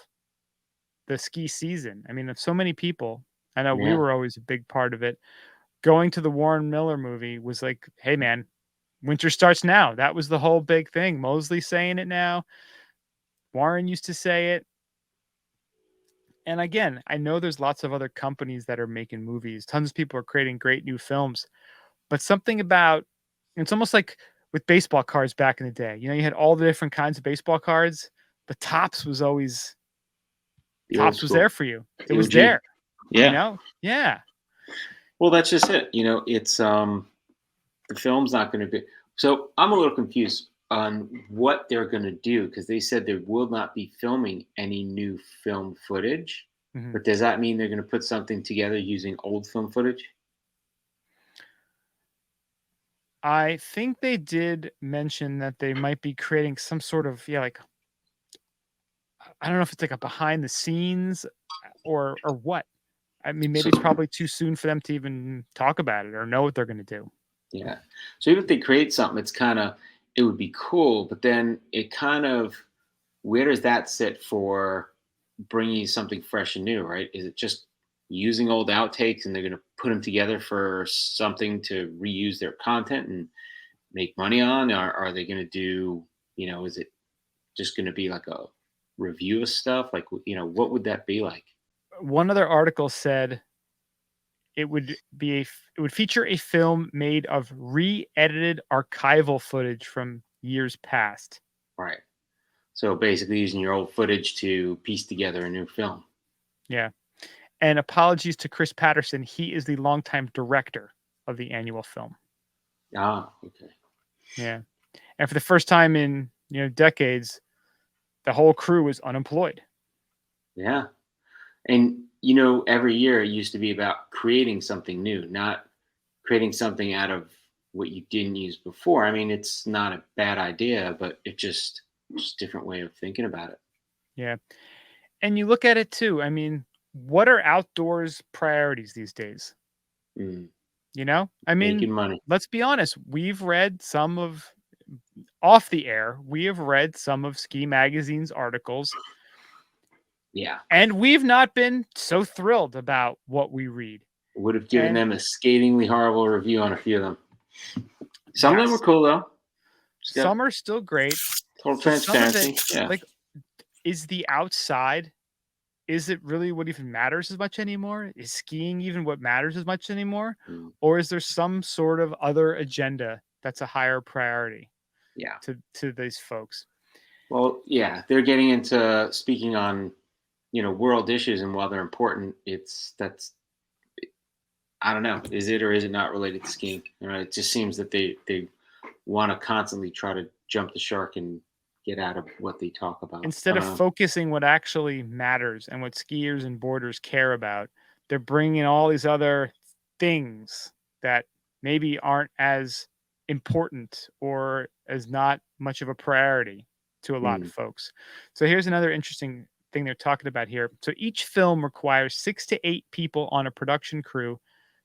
the ski season. I mean, so many people, I know we were always a big part of it. Going to the Warren Miller movie was like, hey man, winter starts now. That was the whole big thing. Mosley saying it now. Warren used to say it. And again, I know there's lots of other companies that are making movies. Tons of people are creating great new films. But something about, it's almost like with baseball cards back in the day. You know, you had all the different kinds of baseball cards. The Topps was always, Topps was there for you. It was there. Yeah. You know? Yeah. Well, that's just it. It's the film's not going to be. So I'm a little confused on what they're going to do because they said they will not be filming any new film footage. Mhm. But does that mean they're going to put something together using old film footage? I think they did mention that they might be creating some sort of, yeah, like I don't know if it's like a behind the scenes or what. I mean, maybe So it's probably too soon for them to even talk about it or know what they're going to do. yeah. So even if they create something, it would be cool. But then it kind of where does that sit for bringing something fresh and new? Right? Is it just using old outtakes and they're going to put them together for something to reuse their content and make money on? Or are they going to do? Is it just going to be like a review of stuff? Like, what would that be like? One other article said it would feature a film made of re-edited archival footage from years past. Right. So basically, using your old footage to piece together a new film. Yeah. And apologies to Chris Patterson. He is the longtime director of the annual film. Ah, okay. Yeah. And for the first time in, decades, the whole crew was unemployed. Yeah. And every year it used to be about creating something new, not creating something out of what you didn't use before. I mean, it's not a bad idea, but just a different way of thinking about it. Yeah. And you look at it too. I mean, what are outdoors priorities these days? Mm, I mean, making money. let's be honest. We've read some of off the air, we have read some of Ski Magazine's articles, Yeah. and we've not been so thrilled about what we read. Would have given And them a scathingly horrible review on a few of them. Some of them were yes, cool though. Just got some are still great, total but some of it, transparency. Yeah. like, is the outside, is it really what even matters as much anymore? Is skiing even what matters as much anymore? Mm, Or is there some sort of other agenda that's a higher priority yeah. to these folks? Well, yeah, they're getting into speaking on, world issues, and while they're important, I don't know, is it or is it not related to skiing? It just seems that they want to constantly try to jump the shark and get out of what they talk about. Instead of focusing what actually matters and what skiers and boarders care about, they're bringing all these other things that maybe aren't as important or as not much of a priority to a lot of Mm, folks. So here's another interesting thing they're talking about here. So each film requires 6 to 8 people on a production crew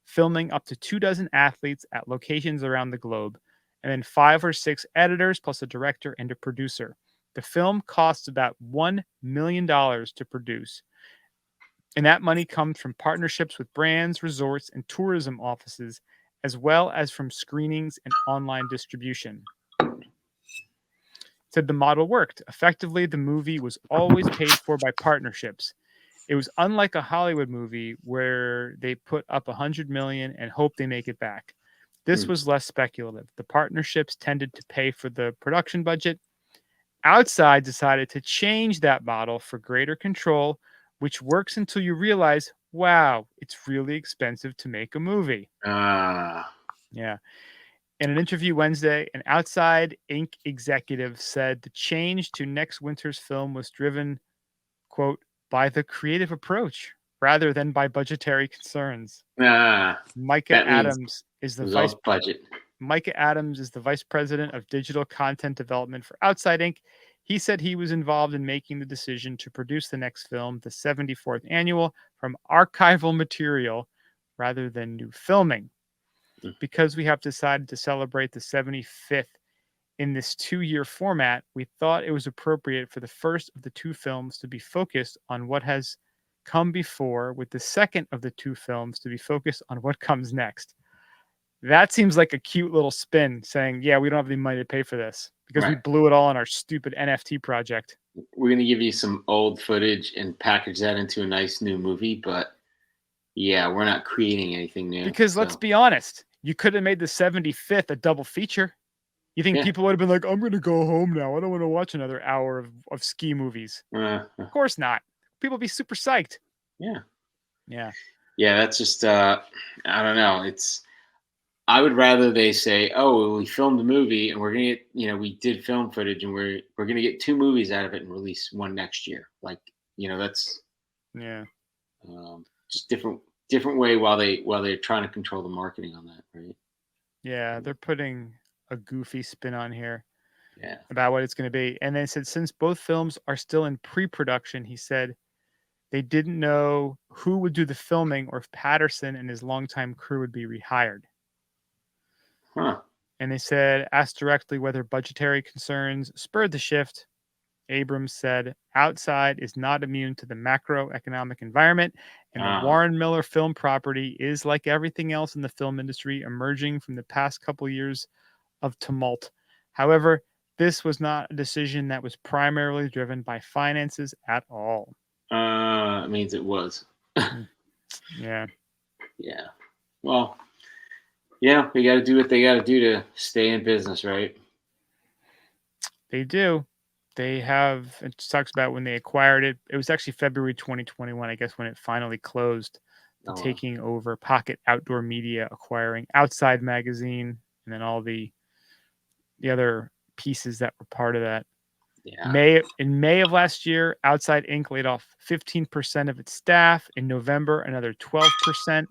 filming up to 24 athletes at locations around the globe, and then 5 or 6 editors plus a director and a producer. The film costs about $1 million to produce, and that money comes from partnerships with brands, resorts, and tourism offices, as well as from screenings and online distribution. Said the model worked. Effectively, the movie was always paid for by partnerships. It was unlike a Hollywood movie where they put up 100 million and hope they make it back. This mm. was less speculative. The partnerships tended to pay for the production budget. Outside decided to change that model for greater control, which works until you realize, wow, it's really expensive to make a movie. Ah, Yeah. In an interview Wednesday, an Outside Inc. executive said the change to next winter's film was driven, quote, by the creative approach rather than by budgetary concerns. Micah that means Adams is it the was all budget. Micah Adams is the vice president of digital content development for Outside Inc. He said he was involved in making the decision to produce the next film, the 74th annual, from archival material rather than new filming. Mm. Because we have decided to celebrate the 75th in this 2-year format, we thought it was appropriate for the first of the 2 films to be focused on what has come before, with the second of the 2 films to be focused on what comes next. That seems like a cute little spin saying, yeah, we don't have any money to pay for this because we Right. blew it all on our stupid NFT project. We're gonna give you some old footage and package that into a nice new movie, but yeah, we're not creating anything new. Because let's So be honest, you could have made the 75th a double feature. You think yeah. people would have been like, I'm going to go home now. I don't want to watch another hour of ski movies. Uh, Of course not. People would be super psyched. yeah. Yeah. Yeah, that's just I don't know. I would rather they say, "Oh, well, we filmed the movie, and we're gonna get, we did film footage, and we're gonna get 2 movies out of it and release one next year." Like, that's Yeah. just different way while they're trying to control the marketing on that, right? Yeah. They're putting a goofy spin on here Yeah. about what it's going to be. And they said since both films are still in pre-production, he said they didn't know who would do the filming or if Patterson and his longtime crew would be rehired. Huh. And they said, asked directly whether budgetary concerns spurred the shift. Abrams said, Outside is not immune to the macroeconomic environment, and the Uh, Warren Miller film property is, like everything else in the film industry, emerging from the past couple years of tumult. However, this was not a decision that was primarily driven by finances at all. it means it was. Yeah. Yeah. Well, yeah, they got to do what they got to do to stay in business, right? They do. They have, it talks about when they acquired it. It was actually February 2021, I guess, when it finally closed. The Oh, wow. taking over Pocket Outdoor Media, acquiring Outside Magazine, and then all the other pieces that were part of that. Yeah. In May of last year, Outside Inc. laid off 15% of its staff. In November, another 12%.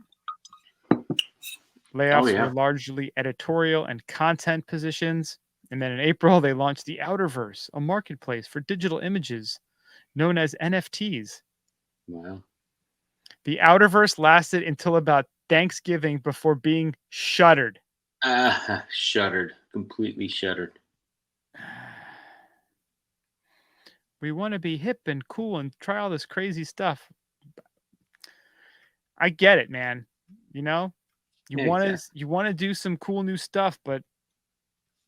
Layoffs yeah. were largely editorial and content positions. And then in April, they launched the Outerverse, a marketplace for digital images known as NFTs. Wow. The Outerverse lasted until about Thanksgiving before being shuttered. Shuttered. Completely shuttered. We want to be hip and cool and try all this crazy stuff. I get it, man. You know, you Yeah, want to exactly. you want to do some cool new stuff, but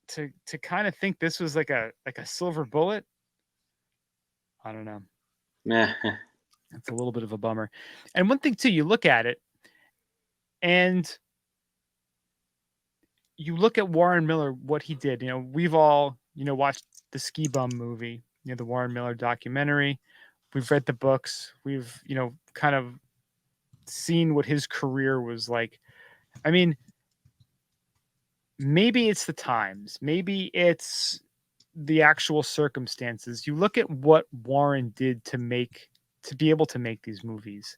to kind of think this was like a silver bullet, I don't know. Nah. It's a little bit of a bummer. And one thing too, you look at it and you look at Warren Miller, what he did. You know, we've all, watched the Ski Bum movie, the Warren Miller documentary. We've read the books. We've, kind of seen what his career was like. I mean, maybe it's the times, maybe it's the actual circumstances. You look at what Warren did to be able to make these movies,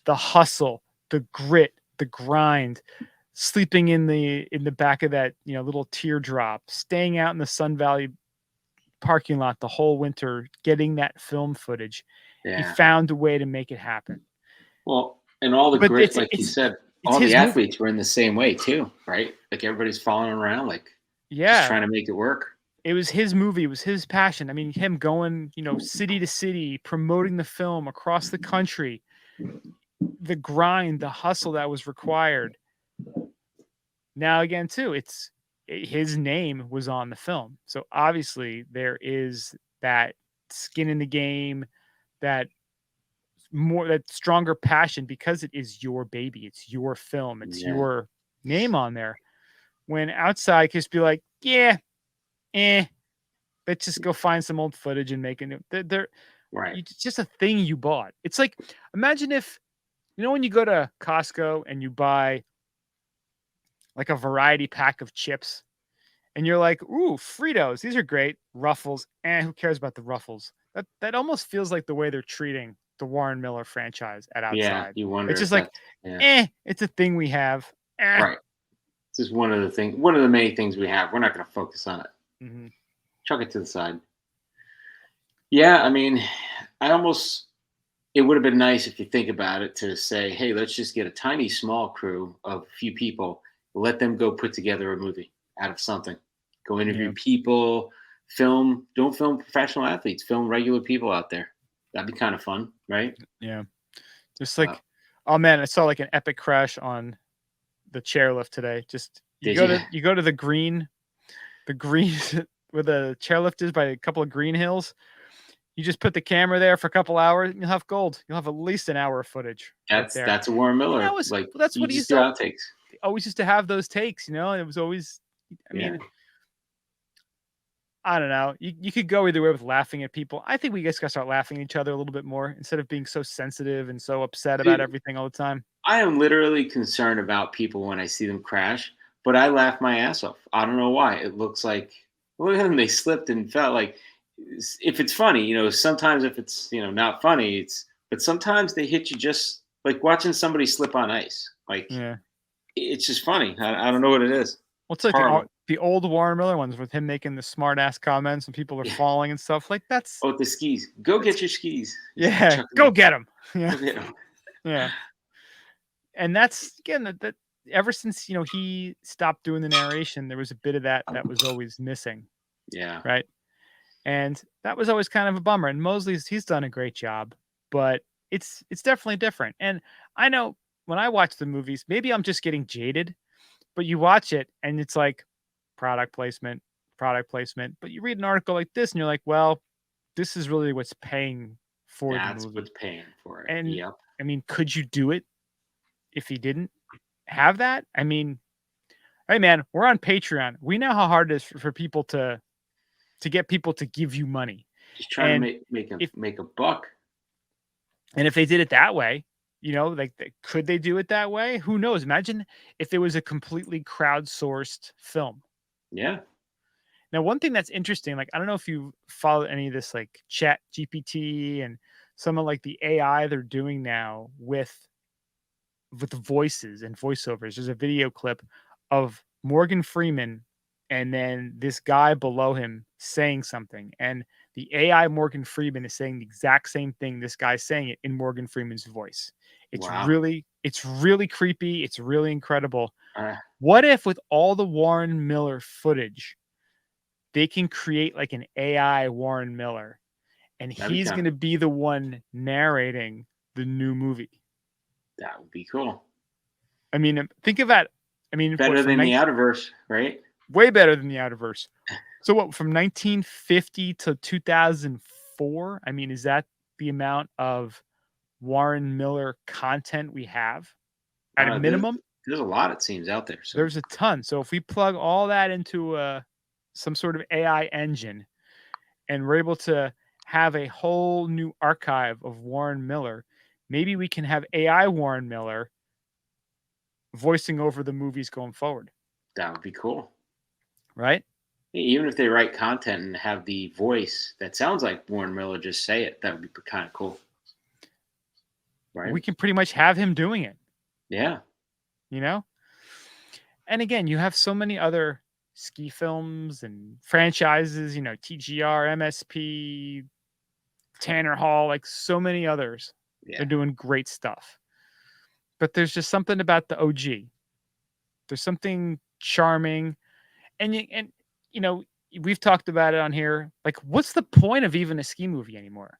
the hustle, the grit, the grind, sleeping in the back of that, little teardrop, staying out in the Sun Valley parking lot the whole winter, getting that film footage. Yeah. He found a way to make it happen. Well, and all the But grit, like you said, all the his athletes were in the same way too, right? Like everybody's following around, like just trying to make it work. It was his movie. It was his passion. I mean, him going, city to city, promoting the film across the country, the grind, the hustle that was required. Now, again, too, his name was on the film. So obviously there is that skin in the game, that stronger passion because it is your baby. It's your film. It's your name on there. When Outside could just be like, yeah, let's just go find some old footage and make it. They're right. It's just a thing you bought. It's like, imagine if, when you go to Costco and you buy like a variety pack of chips and you're like, ooh, Fritos, these are great. Ruffles, who cares about the Ruffles? That almost feels like the way they're treating the Warren Miller franchise at Outside. Yeah, you wonder. It's just like, it's a thing we have. Right. This is one of the many things we have. We're not going to focus on it. Mm-hmm. Chuck it to the side. Yeah, I mean, it would have been nice if you think about it to say, hey, let's just get a tiny, small crew of a few people, let them go put together a movie out of something. Go interview people, don't film professional athletes, film regular people out there. That'd be kind of fun, right? Yeah. Just like, oh man, I saw like an epic crash on the chairlift today. Just you go to the green where the chairlift is by a couple of green hills. You just put the camera there for a couple hours, and you'll have gold. You'll have at least an hour of footage. That's a Warren Miller. That's what he used to outtakes. Always used to have those takes, and it was always. I mean, I don't know. You could go either way with laughing at people. I think we just gotta start laughing at each other a little bit more instead of being so sensitive and so upset about Dude, everything all the time. I am literally concerned about people when I see them crash, but I laugh my ass off. I don't know why. It looks like look at them. They slipped and fell. Like if it's funny, sometimes if it's not funny, but sometimes they hit you just like watching somebody slip on ice. Like Yeah. it's just funny. I don't know what it is. Well, it's It's like horrible. the old Warren Miller ones with him making the smart ass comments and people are Yeah. falling and stuff. Like that's Oh, with the skis. Go that's get your skis. He's yeah. chucking Go them. get him. Yeah. Go get 'em. Yeah. And that's again that ever since he stopped doing the narration, there was a bit of that was always missing, Yeah. right? And that was always kind of a bummer. And Mosley's he's done a great job, but it's definitely different. And I know when I watch the movies, maybe I'm just getting jaded, but you watch it and it's like product placement, product placement. But you read an article like this and you're like, well, this is really what's paying for the That's movie. what's paying for it. And Yep. I mean, could you do it if he didn't have that? I mean, hey man, we're on Patreon. We know how hard it is for people to get people to give you money. Just trying to And make if make a buck. and if they did it that way, like could they do it that way? Who knows? Imagine if it was a completely crowdsourced film. Yeah. Now, one thing that's interesting, like I don't know if you follow any of this, like Chat GPT and some of like the AI they're doing now with the voices and voiceovers. There's a video clip of Morgan Freeman and then this guy below him saying something. And the AI Morgan Freeman is saying the exact same thing this guy's saying it in Morgan Freeman's voice. Wow. It's really creepy. It's really incredible. Uh, What if with all the Warren Miller footage, they can create like an AI Warren Miller and that'd be he's kind going to be the one narrating the new movie? that would be cool. I mean, think of that. I mean, Better what, from than the Outerverse, right? way better than the Outerverse. So what from 1950 to 2004? I mean, is that the amount of Warren Miller content we have at a Uh, there's, minimum? there's a lot it seems out there. So There's a ton. So if we plug all that into some sort of AI engine and we're able to have a whole new archive of Warren Miller, maybe we can have AI Warren Miller voicing over the movies going forward, that would be cool. right? Even if they write content and have the voice that sounds like Warren Miller just say it, that would be kind of cool. Right? We can pretty much have him doing it, Yeah. you know? And again, you have so many other ski films and franchises, TGR, MSP, Tanner Hall, like so many others. Yeah. They're doing great stuff. But there's just something about the OG. There's something charming. And we've talked about it on here. Like, what's the point of even a ski movie anymore?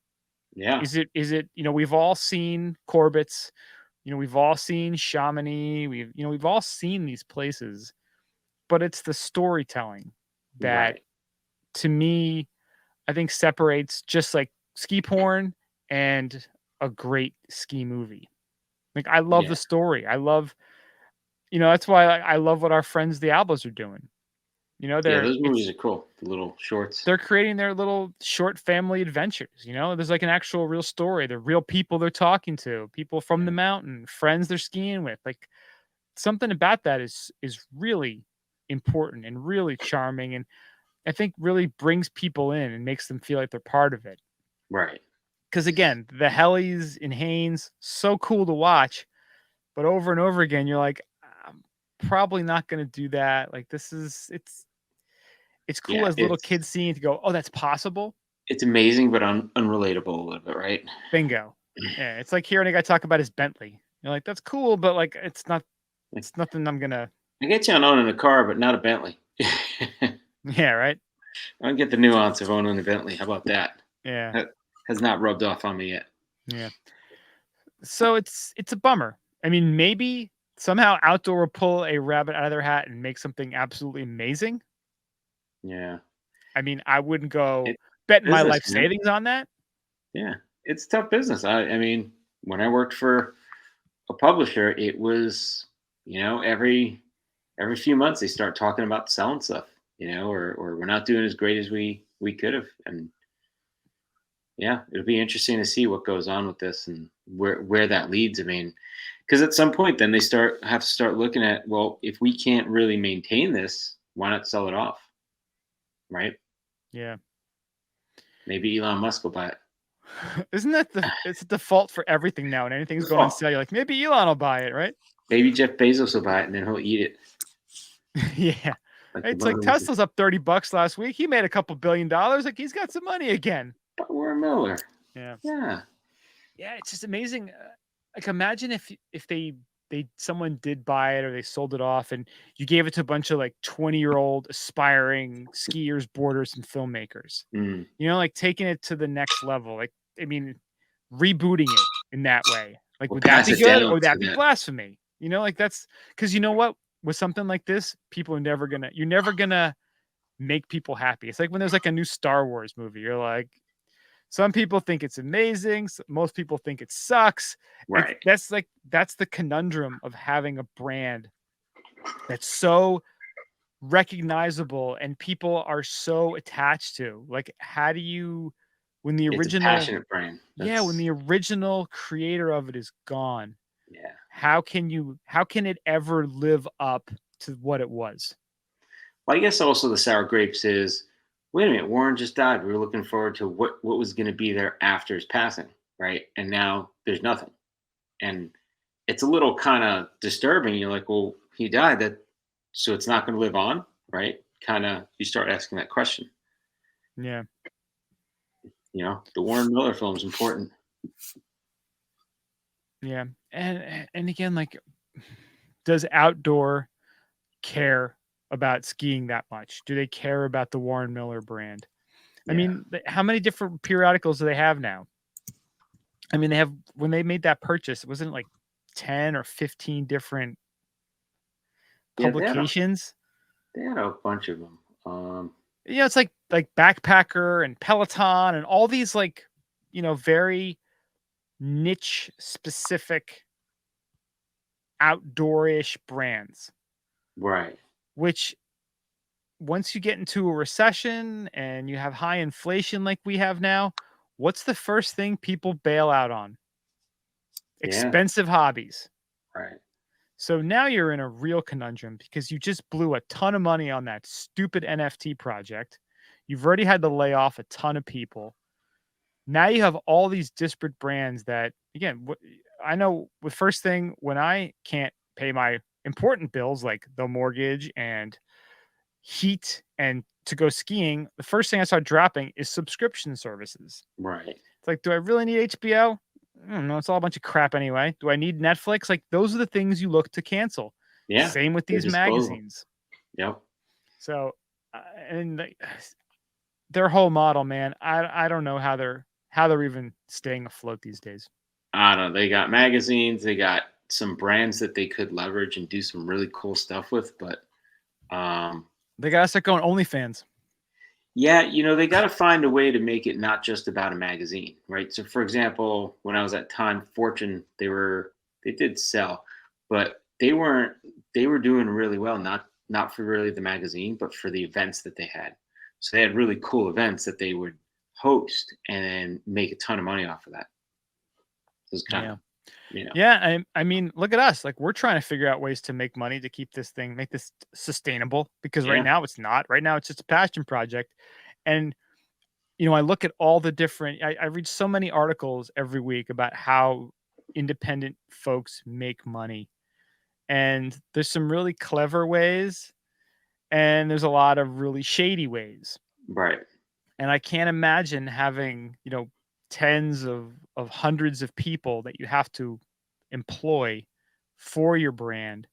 Yeah. Is it, we've all seen Corbett's, we've all seen Chamonix, we've all seen these places, but it's the storytelling that Right. to me, I think separates just like ski porn and a great ski movie. Like I love Yeah. the story. I love, that's why I love what our friends the Albas are doing. Yeah, those movies are cool. The little shorts. They're creating their little short family adventures. There's like an actual real story. They're real people they're talking to, people from the mountain, friends they're skiing with. Like something about that is really important and really charming, and I think really brings people in and makes them feel like they're part of it. Right. Because again, the Hellies in Haynes, so cool to watch, but over and over again, you're like, I'm probably not going to do that. Like it's cool Yeah, as little kids seeing to go, oh, that's possible. It's amazing, but unrelatable a little bit, right? Bingo. Yeah, it's like hearing a guy talk about his Bentley. You're like, that's cool, but like it's nothing I'm gonna. I get you on owning a car, but not a Bentley. Yeah, right. I don't get the nuance of owning a Bentley. How about that? Yeah, That has not rubbed off on me yet. yeah. So it's a bummer. I mean, maybe somehow Outdoor will pull a rabbit out of their hat and make something absolutely amazing. Yeah. I mean, I wouldn't go It- betting my business, life man. savings on that. Yeah. It's tough business. I mean, when I worked for a publisher, it was, every few months they start talking about selling stuff. or we're not doing as great as we could have. And yeah, it'll be interesting to see what goes on with this and where that leads. I mean, because at some point, then they have to start looking at, well, if we can't really maintain this, why not sell it off, right? Yeah. Maybe Elon Musk will buy it. Isn't that it's a default for everything now, and anything's going on sale, you're like, maybe Elon will buy it, right? Maybe Jeff Bezos will buy it and then he'll eat it. Yeah. Like It's like Tesla's up $30 last week. He made a couple $1 billion. Like he's got some money again. Warren Miller. Yeah. Yeah. Yeah, it's just amazing. Like imagine if someone did buy it or they sold it off and you gave it to a bunch of like 20-year-old aspiring skiers, boarders, and filmmakers. Mm. Like taking it to the next level. Like, I mean, rebooting it in that way. Like, Well, would that pass be it good down or would to that be that. blasphemy? Like that's because you know what? With something like this, you're never gonna make people happy. It's like when there's like a new Star Wars movie. You're like, some people think it's amazing. Most people think it sucks. Right. That's the conundrum of having a brand that's so recognizable and people are so attached to. Like, how do you, when the It's a original passionate brand. when the original creator of it is gone, Yeah. how can it ever live up to what it was? Well, I guess also the sour grapes is, wait a minute, Warren just died. We were looking forward to what was going to be there after his passing, right? And now there's nothing. And it's a little kind of disturbing. You're like, well, he died, so it's not going to live on, right? Kind of, you start asking that question. Yeah. The Warren Miller film is important. Yeah. And again, like, does outdoor care about skiing that much? Do they care about the Warren Miller brand? I mean, how many different periodicals do they have now? I mean, when they made that purchase, wasn't it like 10 or 15 different publications? They had a bunch of them. It's like Backpacker and Peloton and all these like, very niche specific outdoorish brands. Right. Which once you get into a recession and you have high inflation like we have now, what's the first thing people bail out on? Expensive hobbies. Right. So now you're in a real conundrum because you just blew a ton of money on that stupid NFT project. You've already had to lay off a ton of people. Now you have all these disparate brands that, again, I know the first thing when I can't pay my important bills like the mortgage and heat and to go skiing, the first thing I start dropping is subscription services. Right. It's like, do I really need HBO? I don't know. It's all a bunch of crap anyway. Do I need Netflix? Like, those are the things you look to cancel. Yeah. Same with these magazines. Yep. So, and their whole model, man, I don't know how they're even staying afloat these days. I don't know. They got magazines. They got some brands that they could leverage and do some really cool stuff with, but they gotta start going OnlyFans. Yeah, they got to find a way to make it not just about a magazine, right? So, for example, when I was at Time Fortune, they did sell, but they were doing really well, not for really the magazine, but for the events that they had. So they had really cool events that they would host and make a ton of money off of that. So it's kind of, Yeah, I mean, look at us. Like, we're trying to figure out ways to make money to keep this sustainable because right now it's not. Right now it's just a passion project. And, I look at all the different, I read so many articles every week about how independent folks make money. And there's some really clever ways and there's a lot of really shady ways. Right. And I can't imagine having, tens of hundreds of people that you have to employ for your brand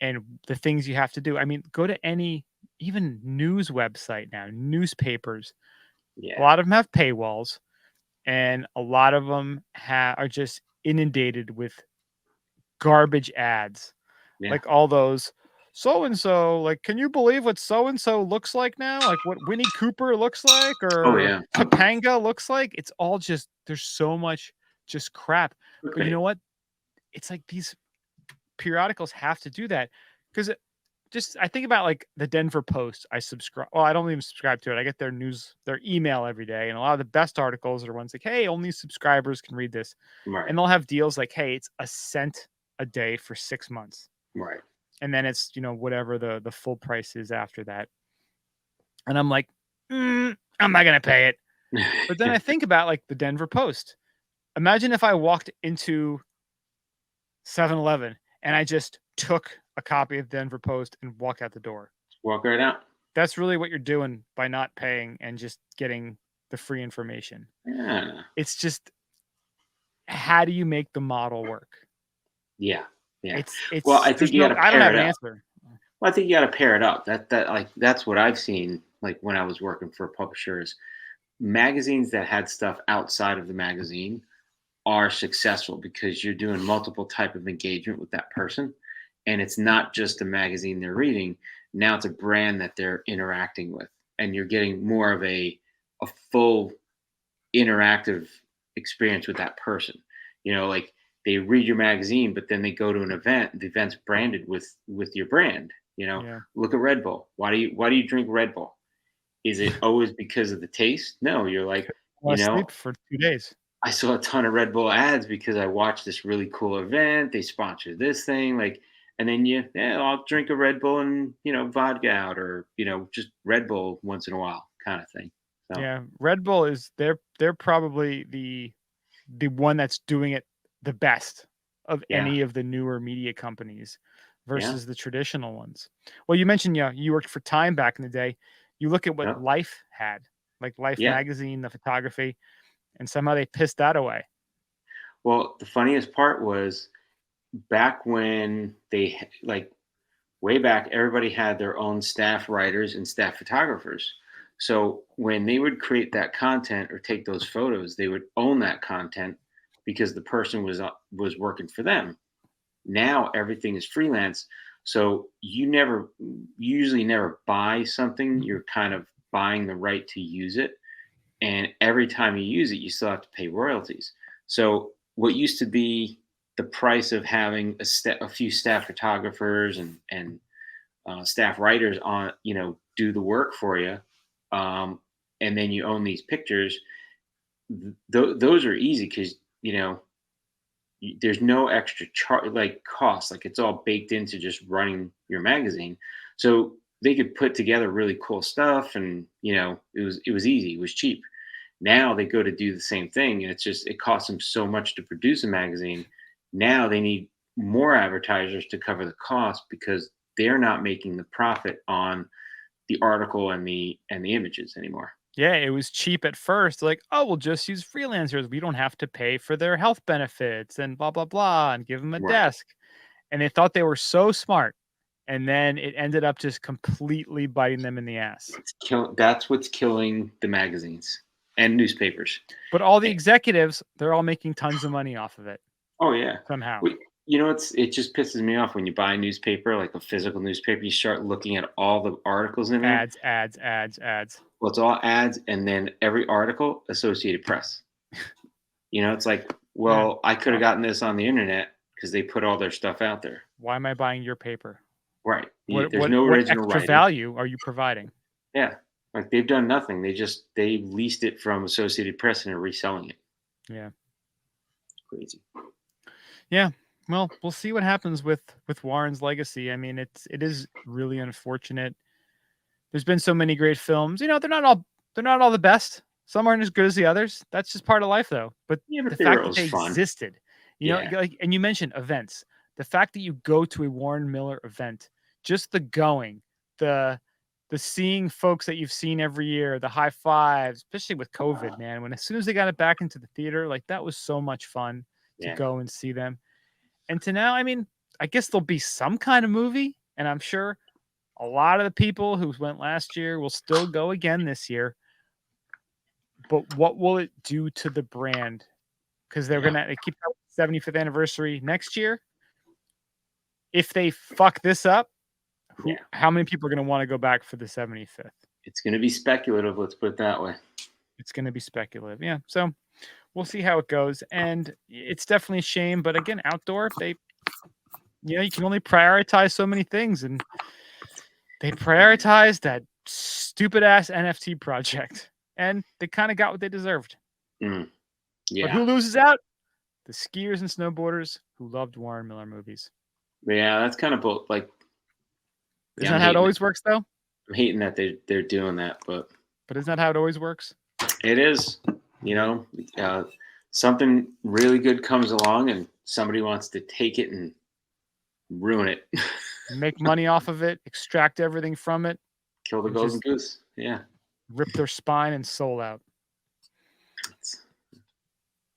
and the things you have to do. I mean, go to any even news website now, newspapers. Yeah. A lot of them have paywalls and a lot of them are just inundated with garbage ads. Like all those so-and-so, like, can you believe what so-and-so looks like now? Like what Winnie Cooper looks like or Topanga looks like? It's all just, there's so much just crap. But you know what? It's like these periodicals have to do that because just I think about like the Denver Post. I subscribe. Well, I don't even subscribe to it. I get their news, their email every day, and a lot of the best articles are ones like, "Hey, only subscribers can read this," Right. and they'll have deals like, "Hey, it's a cent a day for 6 months," Right. and then it's whatever the full price is after that. And I'm like, I'm not gonna pay it. But then I think about like the Denver Post. Imagine if I walked into 7-Eleven and I just took a copy of Denver Post and walked out the door. Walk right out. That's really what you're doing by not paying and just getting the free information. Yeah. It's just, how do you make the model work? Yeah. Yeah. It's well, I think you got to I don't pair have it an up. answer. Well, I think you got to pair it up. That's what I've seen. Like when I was working for publishers, magazines that had stuff outside of the magazine are successful because you're doing multiple type of engagement with that person, and it's not just a magazine they're reading. Now it's a brand that they're interacting with, and you're getting more of a full interactive experience with that person. Like they read your magazine, but then they go to an event. The event's branded with your brand. Yeah. Look at Red Bull. Why do you drink Red Bull? Is it always because of the taste? No, you're like, I sleep for 2 days. I saw a ton of Red Bull ads because I watched this really cool event. They sponsored this thing, and then I'll drink a Red Bull and vodka out, or just Red Bull once in a while, kind of thing. So. Yeah, Red Bull is they're probably the one that's doing it the best of any of the newer media companies versus the traditional ones. Well, you mentioned you worked for Time back in the day. You look at what Life had, like Life magazine, the photography, and somehow they pissed that away. Well, the funniest part was back when way back, everybody had their own staff writers and staff photographers. So when they would create that content or take those photos, they would own that content because the person was working for them. Now everything is freelance. So you usually never buy something. You're kind of buying the right to use it. And every time you use it, you still have to pay royalties. So what used to be the price of having a few staff photographers and staff writers on, do the work for you, and then you own these pictures. Those are easy because there's no extra cost. Like it's all baked into just running your magazine. So they could put together really cool stuff, and it was easy. It was cheap. Now they go to do the same thing, and it costs them so much to produce a magazine. Now they need more advertisers to cover the cost because they're not making the profit on the article and the images anymore. Yeah, it was cheap at first. Like, oh, we'll just use freelancers. We don't have to pay for their health benefits and blah, blah, blah, and give them a desk. And they thought they were so smart. And then it ended up just completely biting them in the ass. That's what's killing the magazines and newspapers. But all the executives, they're all making tons of money off of it. Oh, yeah. Somehow. It just pisses me off when you buy a newspaper, like a physical newspaper, you start looking at all the articles in there. Ads. Well, it's all ads, and then every article, Associated Press. It's like, well, I could have gotten this on the internet because they put all their stuff out there. Why am I buying your paper? Right. There's no original extra value are you providing? Yeah. Like they've done nothing. They leased it from Associated Press and are reselling it. Yeah. Crazy. Yeah. Well, we'll see what happens with Warren's legacy. I mean, it is really unfortunate. There's been so many great films. They're not all the best. Some aren't as good as the others. That's just part of life, though. But the fact that they existed, and you mentioned events. The fact that you go to a Warren Miller event, just the going, the seeing folks that you've seen every year, the high fives, especially with COVID, man. When as soon as they got it back into the theater, like that was so much fun to go and see them. And to now, I mean, I guess there'll be some kind of movie, and I'm sure a lot of the people who went last year will still go again this year. But what will it do to the brand? Because they're going to keep up 75th anniversary next year. If they fuck this up, how many people are going to want to go back for the 75th? It's going to be speculative. Let's put it that way. It's going to be speculative. Yeah. So we'll see how it goes. And it's definitely a shame. But again, outdoor, you can only prioritize so many things. And They prioritized that stupid ass NFT project, and they kind of got what they deserved. Yeah. But who loses out? The skiers and snowboarders who loved Warren Miller movies. Yeah, that's kind of both. Like, Isn't that how it always works, though? I'm hating that they're doing that, but isn't that how it always works? It is. You know, something really good comes along, and somebody wants to take it and ruin it. Make money off of it, extract everything from it. Kill the golden goose. Yeah. Rip their spine and soul out.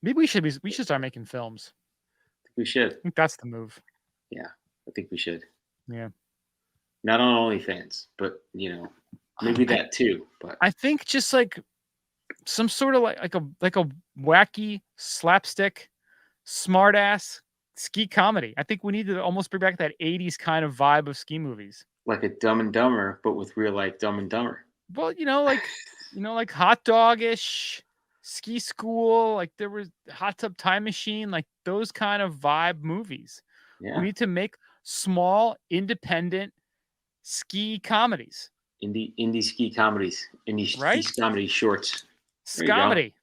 Maybe we should start making films. We should. I think that's the move. Yeah, I think we should. Yeah. Not on OnlyFans, but maybe that too. But I think just like some sort of like a wacky slapstick, smart ass ski comedy. I think we need to almost bring back that 80s kind of vibe of ski movies. Like a Dumb and Dumber, but with real life Dumb and Dumber. Well, like Hot Dog-ish, Ski School, like there was Hot Tub Time Machine, like those kind of vibe movies. Yeah. We need to make small, independent ski comedies. Indie ski comedies. Indie ski comedy shorts. Scomedy.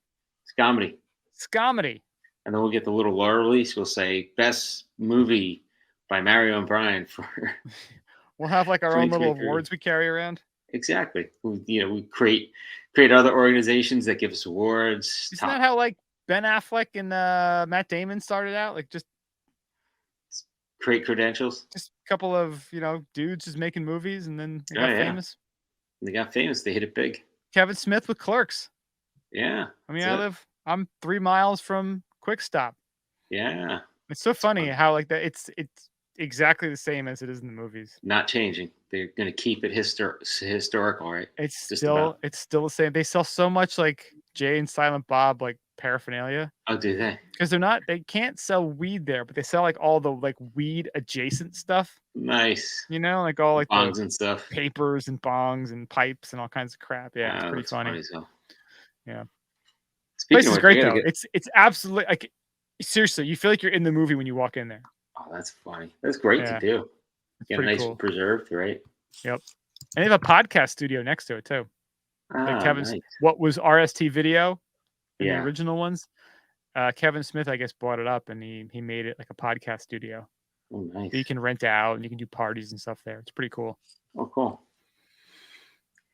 And then we'll get the little lorries. We'll say best movie by Mario and Brian for. We'll have like our own little awards we carry around. Exactly. We create other organizations that give us awards. Isn't that how like Ben Affleck and Matt Damon started out? Like just create credentials. Just a couple of dudes just making movies, and then they got famous. They got famous. They hit it big. Kevin Smith with Clerks. Yeah. I mean, I'm 3 miles from Quick Stop. Yeah. It's so funny how like that. It's exactly the same as it is in the movies. Not changing. They're going to keep it historical, right? It's still the same. They sell so much like Jay and Silent Bob like paraphernalia. Oh, do they? Because they can't sell weed there, but they sell like all the like weed adjacent stuff. Nice. Like all like bongs and stuff, papers and bongs and pipes and all kinds of crap. Yeah, it's pretty funny. Yeah. This is great though. It's absolutely like seriously, you feel like you're in the movie when you walk in there. Oh, that's funny. That's great to do. Get nice and preserved, right? Yep. And they have a podcast studio next to it too. Like Kevin's what was RST Video in the original ones. Kevin Smith, I guess, bought it up and he made it like a podcast studio. Oh, nice. That you can rent out and you can do parties and stuff there. It's pretty cool. Oh, cool.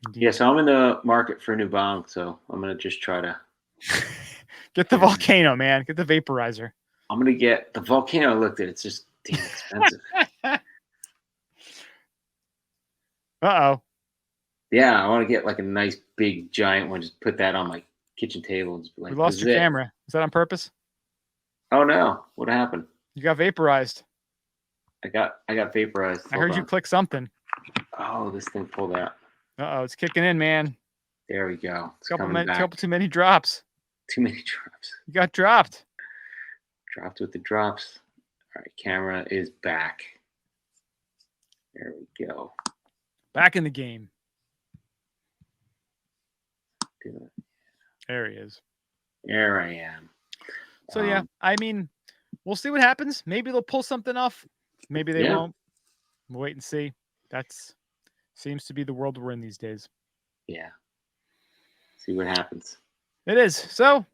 Indeed. Yeah, so I'm in the market for a new bong, so I'm gonna just try to get the Volcano, man. Get the vaporizer. I'm gonna get the Volcano. I looked at it; it's just damn expensive. Uh-oh. Yeah, I want to get like a nice big giant one. Just put that on my kitchen table. And just be like, we lost your camera. Is that on purpose? Oh no! What happened? You got vaporized. I got vaporized. I heard you click something. Oh, this thing pulled out. Uh-oh, it's kicking in, man. There we go. Couple too many drops. Too many drops. You got dropped. Dropped with the drops. All right, camera is back. There we go. Back in the game. There he is. There I am. So yeah, I mean, we'll see what happens. Maybe they'll pull something off. Maybe they won't. We'll wait and see. That's seems to be the world we're in these days. Yeah. See what happens. It is. So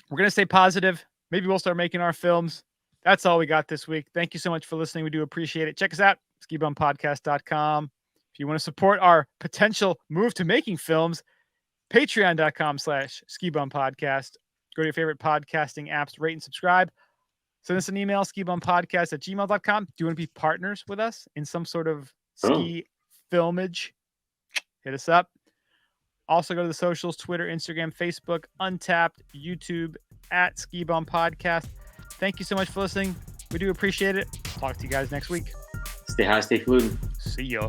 we're going to stay positive. Maybe we'll start making our films. That's all we got this week. Thank you so much for listening. We do appreciate it. Check us out, skibumpodcast.com. If you want to support our potential move to making films, patreon.com/skibumpodcast. Go to your favorite podcasting apps, rate and subscribe. Send us an email, skibumpodcast@gmail.com. Do you want to be partners with us in some sort of ski filmage? Hit us up. Also go to the socials, Twitter, Instagram, Facebook, Untapped, YouTube, @skibumpodcast. Thank you so much for listening. We do appreciate it. Talk to you guys next week. Stay high, stay fluid. See ya.